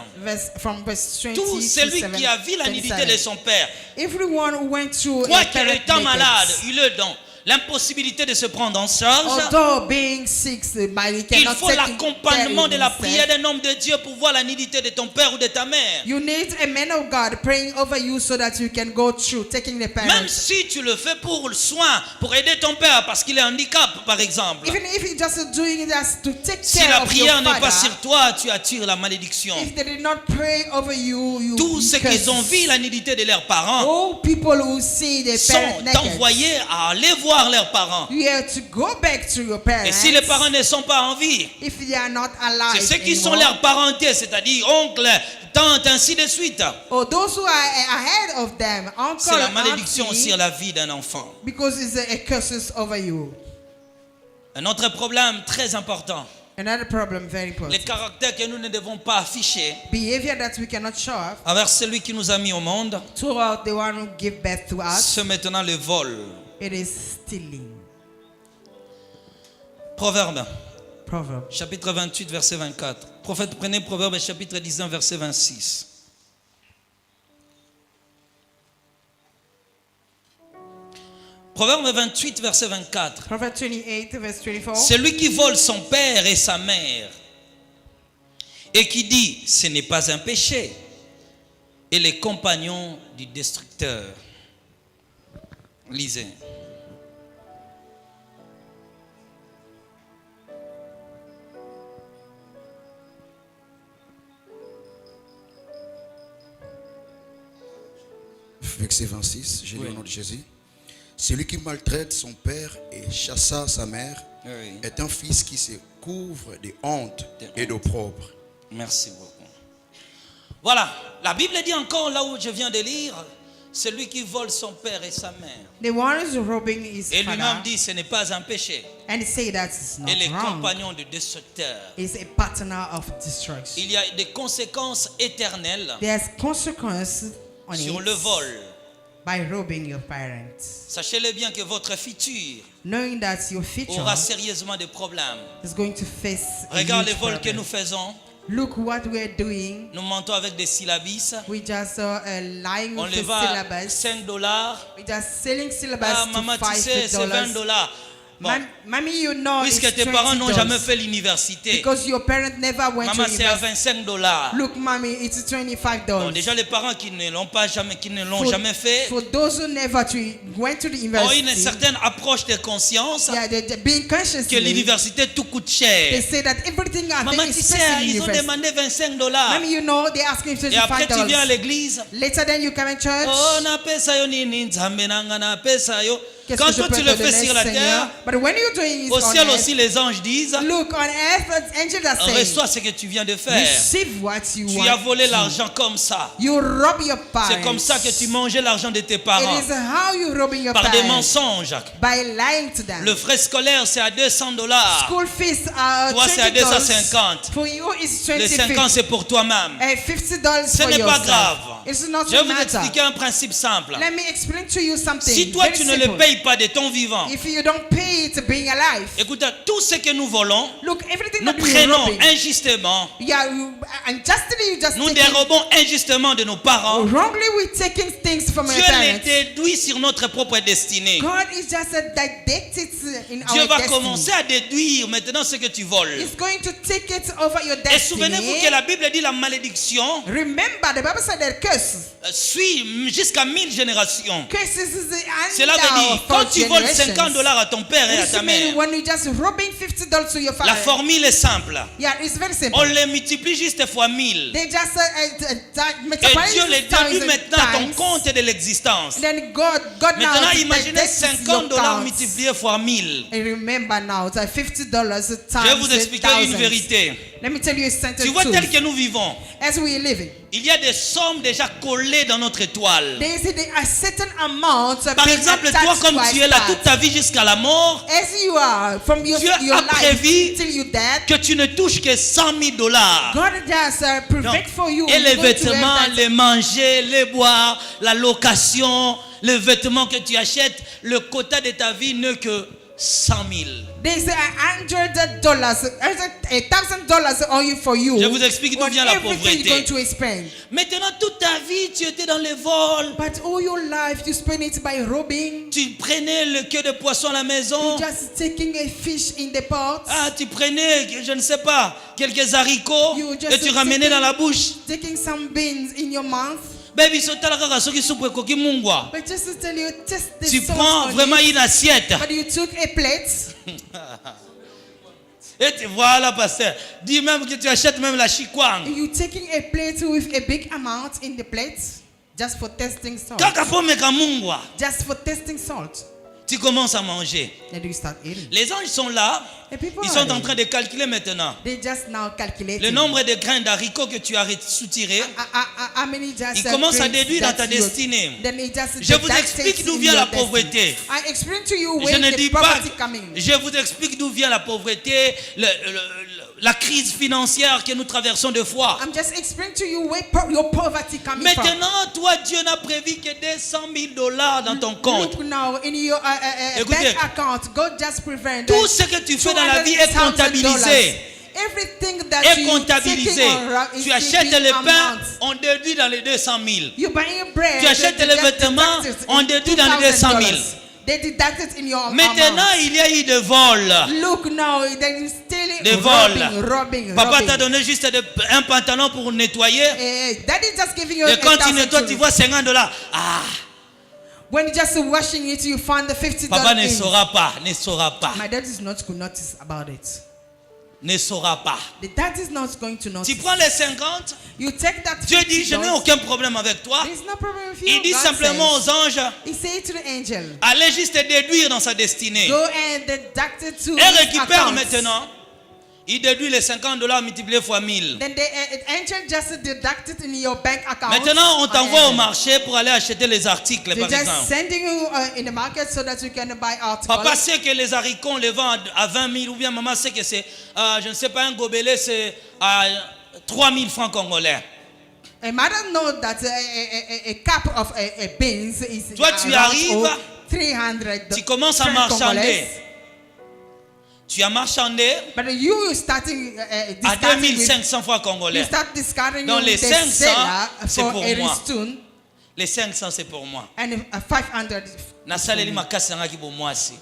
from verse 20 Tout to celui 7, qui a vu la nudité 27. de son père, Everyone who went through a quoique parent étant naked, malade, il le donne. l'impossibilité de se prendre en charge, Although being sick, but you il cannot faut take l'accompagnement de la himself. prière d'un homme de Dieu pour voir la nudité de ton père ou de ta mère. You need a man of God praying over you so that you can go through taking the Même parents. si tu le fais pour le soin, pour aider ton père parce qu'il est handicap, par exemple. Even if you're just doing it as to take Si care la of your prière n'est pas father, sur toi, tu attires la malédiction. if they did not pray over you, you Tous ceux curse. qui ont vu la nudité de leurs parents All people who see their parents sont naked, envoyés à aller voir leurs parents. you have to go back to your parents. Et si les parents ne sont pas en vie, if they are not alive c'est ceux qui sont anymore, leurs parentés, c'est-à-dire oncle, tante, ainsi de suite. or those who are ahead of them, uncle, C'est la malédiction auntie, sur la vie d'un enfant. because it's a curses over you. Un autre problème très important, Another problem, very les important. caractères que nous ne devons pas afficher Behavior that we cannot show off envers celui qui nous a mis au monde, toward the one who give birth to us. c'est maintenant le vol. It is stealing. Proverbe, Proverb. chapitre 28, verset 24. Prophète, prenez Proverbe, chapitre 19, verset 26. Proverbe 28, verset 24. Proverb 28, verse 24. Celui qui vole son père et sa mère et qui dit ce n'est pas un péché et les compagnons du destructeur. Lisez. Verset 26, j'ai lu Oui. au nom de Jésus. Celui qui maltraite son père et chassa sa mère Oui. est un fils qui se couvre de honte De et d'opprobre. Merci beaucoup. Voilà, la Bible dit encore là où je viens de lire, celui qui vole son père et sa mère. The one who is robbing his Et lui-même father, dit ce n'est pas un péché. and say that it's not Et les wrong. compagnons du destructeur. Is a partner of destruction. Il y a des conséquences éternelles There's consequences on sur it le vol. by robbing your parents. Sachez-le bien que votre futur Knowing that your future aura sérieusement des problèmes. is going to face a Regarde les huge vols que problem. nous faisons. Look what we're doing. Nous mentons avec des syllabis. We just lying On with les the vend à syllabus. $5. We just selling syllabus Ah, to maman, tu sais, c'est $5. $20. Bon, Mommy, you know it's puisque tes parents n'ont $20. jamais fait l'université, Because your parents never went maman, to c'est à university. $25. Look, mommy, it's $25. Bon, déjà les parents qui ne l'ont pas jamais, qui ne l'ont For- jamais fait, For those who never went to the ont university, une certaine approche de conscience yeah, they're being conscious. que l'université tout coûte cher. They say that everything are Maman, very tu sais, expensive in ils ont university. demandé $25. Mommy, you know, they asking Et après, tu viens à $25. l'église. Later, then you come in church. Oh, na pesa yo nini, nzambe nanga na pesa yo. Qu'est-ce Quand que je toi peux tu te le donner, fais sur la Seigneur? terre, But when you're doing it au on ciel earth, aussi les anges disent, look, on earth, angels are saying, reçois ce que tu viens de faire. receive what you Tu want. as volé to. l'argent comme ça. You rob your parents. C'est comme ça que tu mangeais l'argent de tes parents. It is how you robbing your Par des parents. mensonges. By lying to them. Le frais scolaire c'est à $200. School fees are Toi, c'est à $20. 250. For you, it's Les 50 $20. c'est pour toi-même. And $50 Ce for n'est pas yourself. grave. It's not Je vais vous matter. expliquer un principe simple. Let me explain to you something. Si toi very tu ne le simple. payes pas de ton vivant, If you don't pay it being alive, écoute, tout ce que nous volons, look, everything nous that we're prenons robbing, injustement, yeah, unjustly you just nous taking, dérobons injustement de nos parents. wrongly we're taking things from our Dieu les parents. déduit sur notre propre destinée. God is just didactic in Dieu our va destiny. commencer à déduire maintenant ce que tu voles. He's going to take it over your Et souvenez-vous destiny. que la Bible dit la malédiction Remember, the Bible said that curse. suit jusqu'à 1000 générations. Curses is the Cela veut dire, quand tu voles $50 à ton père et à This ta means mère, when you just robbing $50 to your father. la formule est simple. Yeah, it's very simple. On les multiplie juste fois 1000. They just Et Dieu les déduit maintenant à ton compte de l'existence. And then God now Maintenant, is imaginez like, this is your $50 count. multiplié fois 1000. And remember now, it's like $50 times Je vais vous expliquer une thousands. vérité. Let me tell you a sentence Tu vois too. tel que nous vivons, As we are living, il y a des sommes déjà collées dans notre étoile. there is a certain amount Par being exemple, attached toi, comme to our tu es là stars. toute ta vie jusqu'à la mort, As you are, from your Dieu your a life prévu till you dead, que tu ne touches que $100 000. God just Donc, perfect for you. et les You're going to vêtements, have that- les manger, les boire, la location, les vêtements que tu achètes, le quota de ta vie n'est que 100 000. There's $100, $1,000 on you for you. Je vous explique d'où on vient la everything you're going pauvreté. to spend. Maintenant, toute ta vie, tu étais dans les vols. But all your life you spend it by robbing. Tu prenais le queue de poisson à la maison. You're just taking a fish in the pot. Ah, tu prenais, je ne sais pas, quelques haricots You just et tu ramenais dans la bouche. Taking some beans in your mouth. Baby, sotala kaka soki soupe ekoki mungwa. But just to tell you, test the Tu salt prends on vraiment it. une assiette. But you took a plate. Et voilà, pasteur. Dis même que tu achètes même la chikwang. You taking a plate with a big amount in the plate just for testing salt. Kaka po meka mungwa. Just for testing salt. Tu commences à manger. Then you start eating. Les anges sont là. The people Ils are sont en there. train de calculer maintenant They just now calculate le nombre de grains d'haricots que tu as soutirés. how many just Il commence à grains déduire dans that ta you- destinée. Then it just Je vous deducts explique it d'où in vient your la destiny. pauvreté. I explain to you Je where ne the dis pas, poverty coming. je vous explique d'où vient la pauvreté, la crise financière que nous traversons de fois. I'm just explaining to you where your poverty coming from. Maintenant, toi, Dieu n'a prévu que des $100 000 dans ton compte. Look now in your Écoutez, bank account, God just prevent Tout ce que tu fais dans la vie est comptabilisé. Everything that Est you comptabilisé. is Tu achètes taking le pain, amount. on déduit dans les 200 000. You buying bread. Tu achètes they les just vêtements, deduct it on in déduit dans les 200 000. They deduct it in your Maintenant, amount. il y a eu des vols. Look now, they is stealing, Des vols. robbing. Papa t'a donné juste un pantalon pour nettoyer. Daddy just giving you Et quand tu $1,000 nettoies, tu vois $50. Ah, When you just washing it, you find the $50. papa ne in. saura pas, ne saura pas, My dad is not going to notice about it. ne saura pas. The dad is not going to notice. Tu prends les 50, You take that Dieu dit, je n'ai $50. aucun problème avec toi. There's no problem with you. Il dit God simplement says. aux anges, He said to the angel, allez juste déduire dans sa destinée. go and deduct it to Et his récupère account. maintenant. Il déduit les $50 multipliés fois 1000. Then the angel just deduct it in your bank account. Maintenant, on t'envoie au And marché pour aller acheter les articles, they're par just exemple. sending you in the market so that you can buy articles. Papa sait que les haricots, on les vend à 20 000, ou bien maman sait que c'est, je ne sais pas, un gobelet, c'est à 3 000 francs congolais. A mother knows that a cup of beans is Toi, tu around arrives, 300 Tu commences à francs marchander. congolais. Tu as marchandé But you starting à discarding with, 2500 francs you congolais. start discarding Dans with les the 500, seller c'est for pour a moi. ristoon Les 500, c'est pour moi. and 500. Nasaleli makasi nangaki pour moi aussi.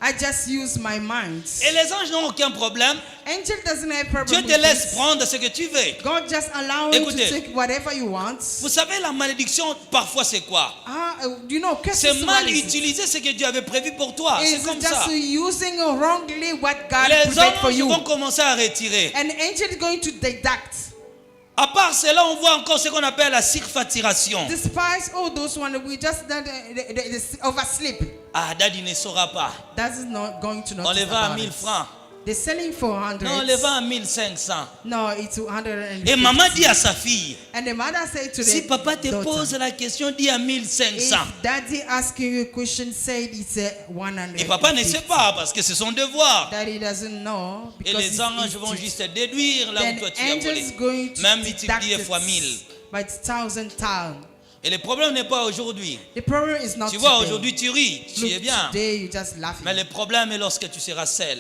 I just use my mind. Et les anges n'ont aucun problème. Angel doesn't have problem Dieu te with laisse this. prendre ce que tu veux. God just allow you Écoutez. to take whatever you want. Vous savez, la malédiction, parfois, c'est quoi? You know, curses C'est mal what is it? utiliser ce que Dieu avait prévu pour toi. C'est It's comme just ça. using wrongly what God Les prepared for anges you. vont commencer à retirer. An angel is going to deduct. À part cela, on voit encore ce qu'on appelle la surfacturation. Despite all those ones, we just oversleep. Ah, Daddy ne saura pas. That is not going to On notice les vend à about 1000 it. francs. They're selling for 100. Non, on les vend à 1500. No, it's 150. Et maman dit à sa fille, And the mother said to si the papa te daughter, pose la question, dis à 1500. if daddy asking you a question, said it's 100. Et papa ne sait pas parce que c'est son devoir. Daddy doesn't know. Et because les anges it's vont it. juste déduire là où Then toi tu as volé. angels going to Même deduct multiplié it fois 1000. by 1,000. Et le problème n'est pas aujourd'hui. The problem is not Tu vois, today. aujourd'hui tu ris, tu Look, es bien. today you just laughing. Mais le problème est lorsque tu seras seul.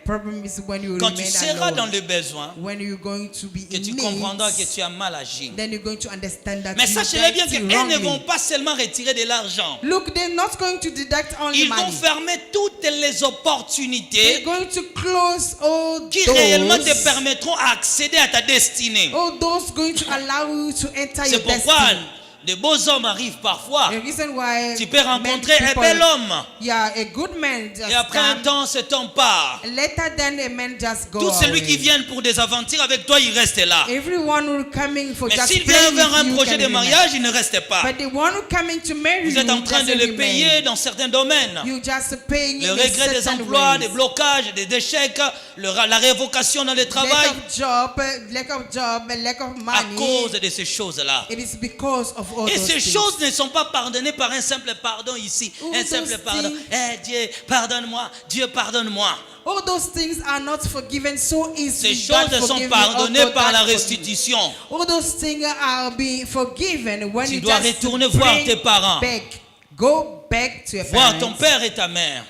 Problem is when you Quand tu remain seras dans alone. le besoin, When you're going to be que in tu need, comprendras que tu as mal agi. then you're going to understand that Mais you sachez-le bien acted qu'elles ne wrongly. vont pas seulement retirer de l'argent. Look, they're not going to deduct only Ils vont money. fermer toutes les They're opportunités going to close all qui réellement te doors. permettront d'accéder à ta destinée. All those going to allow you to enter C'est your pourquoi destiny. de beaux hommes arrivent parfois. The reason why Tu peux rencontrer men un bel homme. yeah, a good man just Et après un come. temps, cet homme part. Later than a man just go Tout celui away. qui vient pour des aventures avec toi, il reste là. Everyone who coming for Mais just s'il playing vient vers with un you projet can de remain. mariage, il ne reste pas. But the one who coming to marry Vous êtes en you train de doesn't le remain. payer dans certains domaines. You just paying Le in a regret des certain emplois, ways. des blocages, des échecs, la révocation dans le travail, lack of job, lack of à money. cause de ces choses-là. It is because of all Et those ces things. choses ne sont pas pardonnées par un simple pardon ici. All Un simple those pardon. things- Eh Dieu, pardonne-moi. Dieu, pardonne-moi. All those things are not forgiven so easily. Ces God choses sont forgive you, pardonnées although par God la forgive you. restitution. All those things are being forgiven when Tu you dois just retourner voir bring tes parents. back. Go back to your voir ton parents. père et ta mère,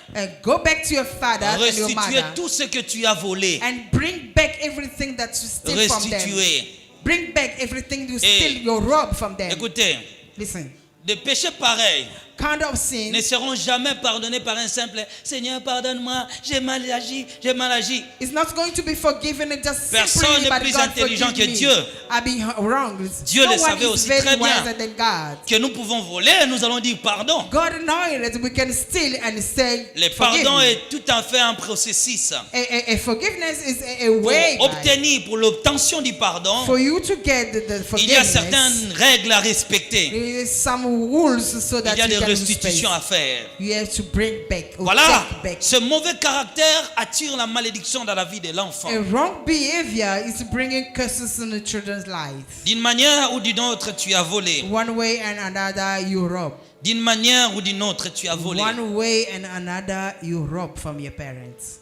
Go back to your father and your restituer mother. tout ce que tu as volé, And bring back everything that you steal from them. restituer. Bring back everything you Et- steal, you rob from them. Écoutez, Listen, des péchés pareils kind of sin ne seront jamais pardonnés par un simple Seigneur, pardonne-moi, j'ai mal agi, j'ai mal agi. is not going to be forgiven just Personne simply n'est by plus God intelligent forgive que me. Dieu. I've been wrong. Dieu No le one savait is aussi very très bien. wiser than God. Que nous pouvons voler, nous allons dire pardon. God knows that we can steal and say Le forgive pardon me. est tout à fait un processus. A forgiveness is a Pour way by- obtenir, pour l'obtention du pardon, for you to get the il y a forgiveness. certaines règles à respecter. There is some rules so that Il y a you des can restitutions à respect. faire. You have to bring back or Voilà, take back. ce mauvais caractère attire la malédiction dans la vie de l'enfant. A wrong behavior is bringing curses in the children's life. D'une manière ou d'une autre, tu as volé. One way and another you rob. D'une manière ou d'une autre, tu as volé. One way and another you rob from your parents.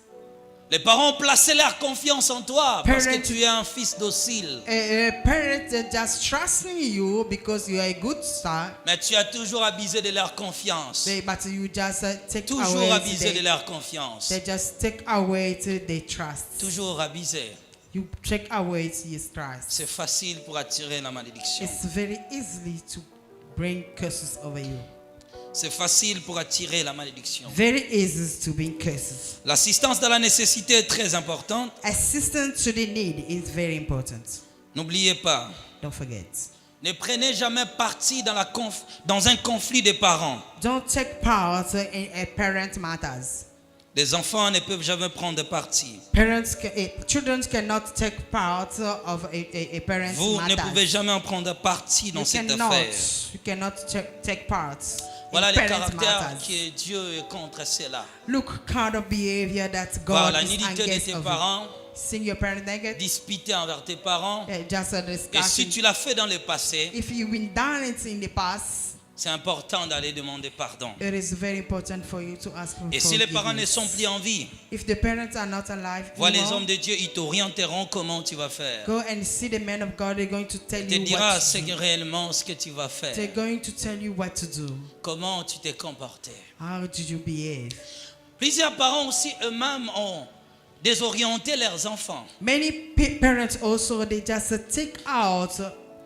Les parents ont placé leur confiance en toi parce que Parents- tu es un fils docile. Parents are just trusting you because you are a good son, Mais tu as toujours abusé de leur confiance. but you just take Toujours away abusé de their, leur confiance. they just take away their trust. Toujours abusé. You take away his trust. C'est facile pour attirer la malédiction. It's very easy to bring curses over you. C'est facile pour attirer la malédiction. Very easy to bring curses. L'assistance dans la nécessité est très importante. Assistance to the need is very important. N'oubliez pas, Don't forget. ne prenez jamais parti dans un conflit des parents. Don't take part in a parent matters. Les enfants ne peuvent jamais prendre parti. Children cannot take part of a parent's Vous ne matters. pouvez jamais en prendre parti dans cette affaire. You cannot take part Voilà in les parents' caractères matters. que Dieu est contre cela. Look kind of behavior that Voir God la is nudité de against tes of you. parents, Seeing your parent naked, disputer envers tes parents. just a Et si discussion. tu l'as fait dans le passé, If you've been done it in the past, c'est important d'aller demander pardon. it is very important for you to ask for Et si les parents ne forgiveness. sont plus en vie, If the parents are not alive vois les anymore, hommes de Dieu, ils t'orienteront comment tu vas faire. go and see the men of God. They're going to tell Ils te you dira what to do. réellement ce que tu vas faire. They're going to tell you what to do. Comment tu t'es comporté. How did you behave? Plusieurs parents aussi eux-mêmes ont désorienté leurs enfants. Many parents also, they just take out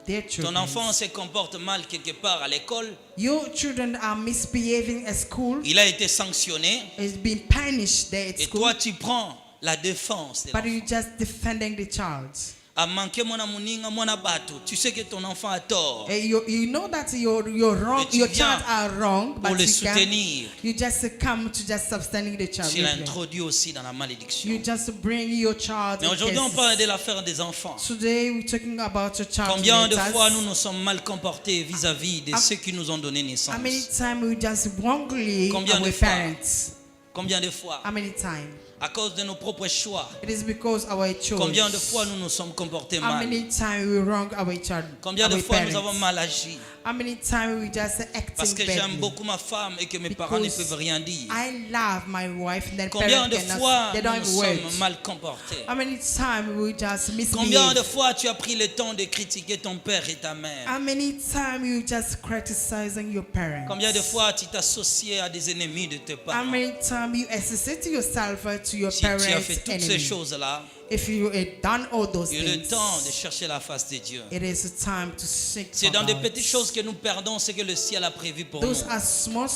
their Ton children. enfant se comporte mal quelque part à l'école. Your children are misbehaving at school. Il a été sanctionné. It's been punished there at Et school. toi, tu prends la défense de But l'enfant. you just defending the child. A manqué mwana muninga, mwana bato. Tu sais que ton enfant a tort. You know that you're wrong. Et tu Your viens child are wrong, pour but le you can. soutenir. You just come to just sustaining the child. Tu l'introduis aussi dans la malédiction. You just bring your child. Mais in aujourd'hui, on cases. parle de l'affaire des enfants. Today we're talking about your child. Combien de matters. fois nous nous sommes mal comportés vis-à-vis de ceux qui nous ont donné naissance? How many times we just wrongly Combien de our fois? parents? Combien de fois? How many times? À cause de nos propres choix. It is because our choice. Combien de fois nous nous sommes comportés How mal? many times we wrong our child? Combien de our fois parents? nous avons mal agi? How many times we just Parce acting que j'aime badly? beaucoup ma femme et que mes parents ne Because peuvent rien dire. I love my wife. Then Combien parents de cannot. fois They nous don't nous have sommes words. mal comportés? How many times we just Combien de misbehave? fois tu as pris le temps de critiquer ton père et ta mère? How many times you just criticizing your parents? Combien de fois tu t'associais à des ennemis de tes How parents? many times you associate yourself to your Si tu as parents' fait toutes ces enemy? choses-là, If you have done all those il est le things, temps de chercher la face de Dieu. it is a time to seek C'est for dans des God. petites choses que nous perdons ce que le ciel a prévu pour nous. Those are small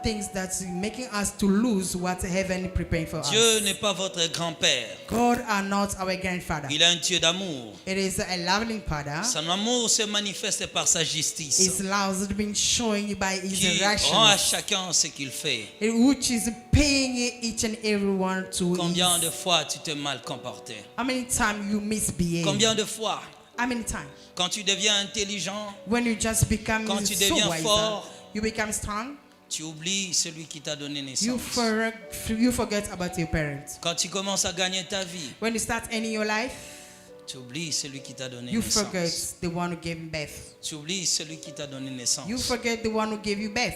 things that's making us to lose what heaven preparing for Dieu us. n'est pas votre grand-père. God are not our grandfather. Il est un Dieu d'amour. It is a loving father. Son amour se manifeste par sa justice, His love has been shown by his qui rend à actions, chacun ce qu'il fait. which is paying each and everyone to Combien his. de fois tu t'es mal comporté? How many times you misbehave? Combien de fois, How many times? quand tu deviens intelligent, When you just become Quand tu so deviens wiser, fort, you become strong. tu oublies celui qui t'a donné You naissance. you forget about your parents. Quand tu commences à gagner ta vie, When you start ending your life, tu oublies celui qui t'a donné you forget naissance. the one who gave birth. Tu oublies celui qui t'a donné naissance. You forget the one who gave you birth.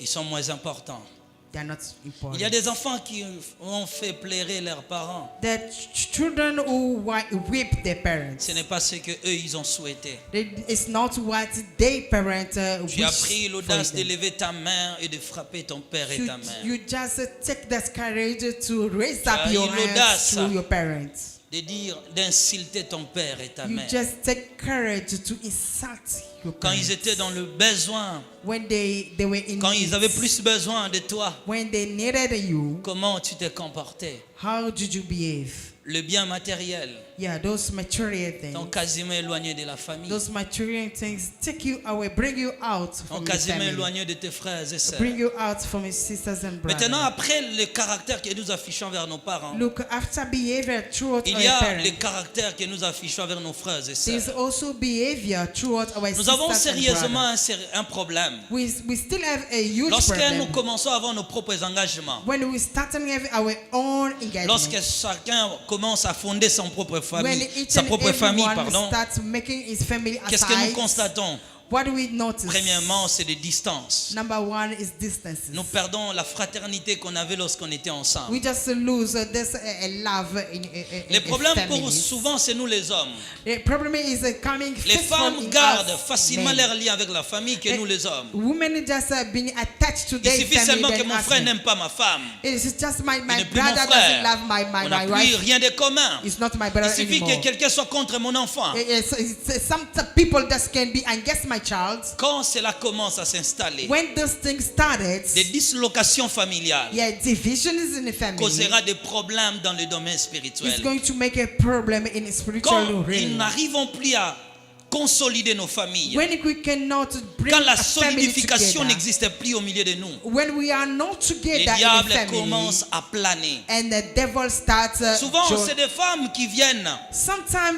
Ils sont moins importants. They are not Il y a important. des enfants qui ont fait pleurer leurs parents. The children who whip their parents. Ce n'est pas ce que eux ils ont souhaité. It's not what their parents Tu as wish pris for l'audace de them. lever ta main et de frapper ton père et ta mère. You just take that courage to raise Tu up as your eu l'audace. hands to your parents. De dire, d'insulter ton père et ta You mère. just take courage to insult your Quand parents. ils étaient dans le besoin, When they were in quand need, ils avaient plus besoin de toi, when they needed you, comment tu t'es comporté? how did you behave? Le bien matériel Yeah, those material t'ont things. quasiment éloigné de la famille. Those material things take you away, bring you out T'ont from the quasiment family. éloigné de tes frères et sœurs. Bring you out from your sisters and Maintenant, brothers. après le caractère que nous affichons vers nos parents, Look, after behavior towards il our y a parents, le caractère que nous affichons vers nos frères et there's sœurs. also behavior towards our Nous avons sisters and sérieusement brothers. un problème. We still have a huge Lorsque problem. nous commençons à avoir nos propres engagements, When we start having our own engagement. lorsque chacun commence à fonder son propre When famille, each sa and propre famille, everyone pardon, starts making his family qu'est-ce que nous aside, constatons? what do we notice? Premièrement, c'est des distances. Number one is distances. Nous perdons la fraternité qu'on avait lorsqu'on était ensemble. We just lose this love in Le problème pour families. souvent, c'est nous les hommes. The problem is coming Les first from femmes in gardent us facilement men. leur lien avec la famille que nous les hommes. Women just being attached to Il their suffit family seulement que than mon us frère men. n'aime pas ma femme. It's just my Il n'est plus brother mon frère. doesn't love On n'a my plus wife. rien de commun. It's not my Il brother suffit anymore. que quelqu'un soit contre mon enfant. Some people just can be against my child. Quand cela commence à s'installer, When those things started, des dislocations familiales yeah, divisions in the family. causera des problèmes dans le domaine It's spirituel. going to make a problem in spiritual Quand ils realm. n'arrivons plus à consolider nos familles, When we cannot bring quand la a family solidification together, n'existe plus au milieu de nous, when we are not les together in diables the family, commencent à planer. and the devil starts. Souvent, c'est des femmes qui viennent. Sometimes,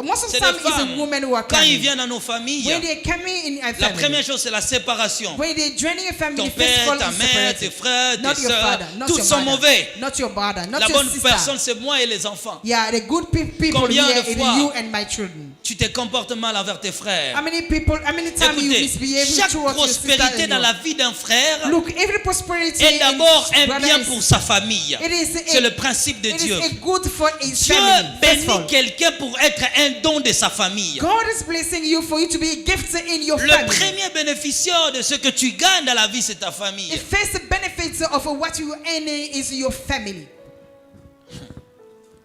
most of the C'est time, des it's a femmes. woman who are Quand ils coming. viennent à nos familles, When they come in a la family, première chose, c'est la séparation. when they joining a family, Ton first of père, all, ta is mère, separated. tes frères, Not tes your sœurs, father, not tous your sont mother, mauvais. not your brother, not La your bonne sister. personne, c'est moi et les enfants. Yeah, the good people Combien here de is fois you and my children. Tu te comportes mal envers tes frères. How many times you Écoutez, misbehave chaque towards your sister prospérité and dans your- la vie d'un frère Look, every prosperity est d'abord in un brother bien is- pour sa famille. It is a- C'est le principe de it Dieu. is a good for his Dieu family. First of all. bénit quelqu'un pour être un don de sa famille. God is blessing you for you to be a gift in your Le family. premier bénéficiaire de ce que tu gagnes dans la vie, c'est ta famille. The first benefit of what you earn is your family.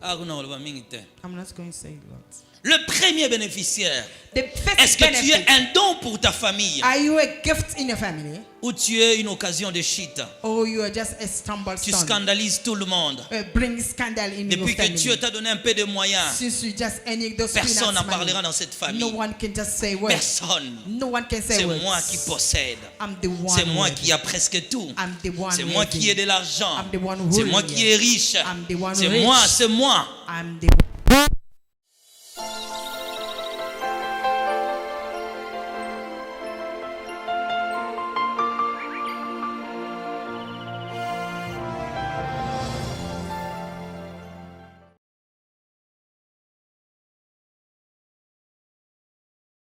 Ah, non, le va mingi te. I'm not going to say a lot. Le premier bénéficiaire, The first est-ce que tu es benefit. un don pour ta famille Are you a gift in your family? ou tu es une occasion de chute? Or you are just a stumble Tu stone? scandalises tout le monde. Bring scandal in your Depuis que family. Dieu t'a donné un peu de moyens, Since you just earning those personne n'en peanuts parlera money, dans cette no famille. one can just say words. Personne. No one can say C'est words. moi qui possède. I'm the one. C'est moi worthy. qui a presque tout. I'm the one. C'est moi worthy. qui ai de l'argent. I'm the one C'est ruling moi it. qui est riche. I'm the one C'est rich. moi, c'est moi. I'm the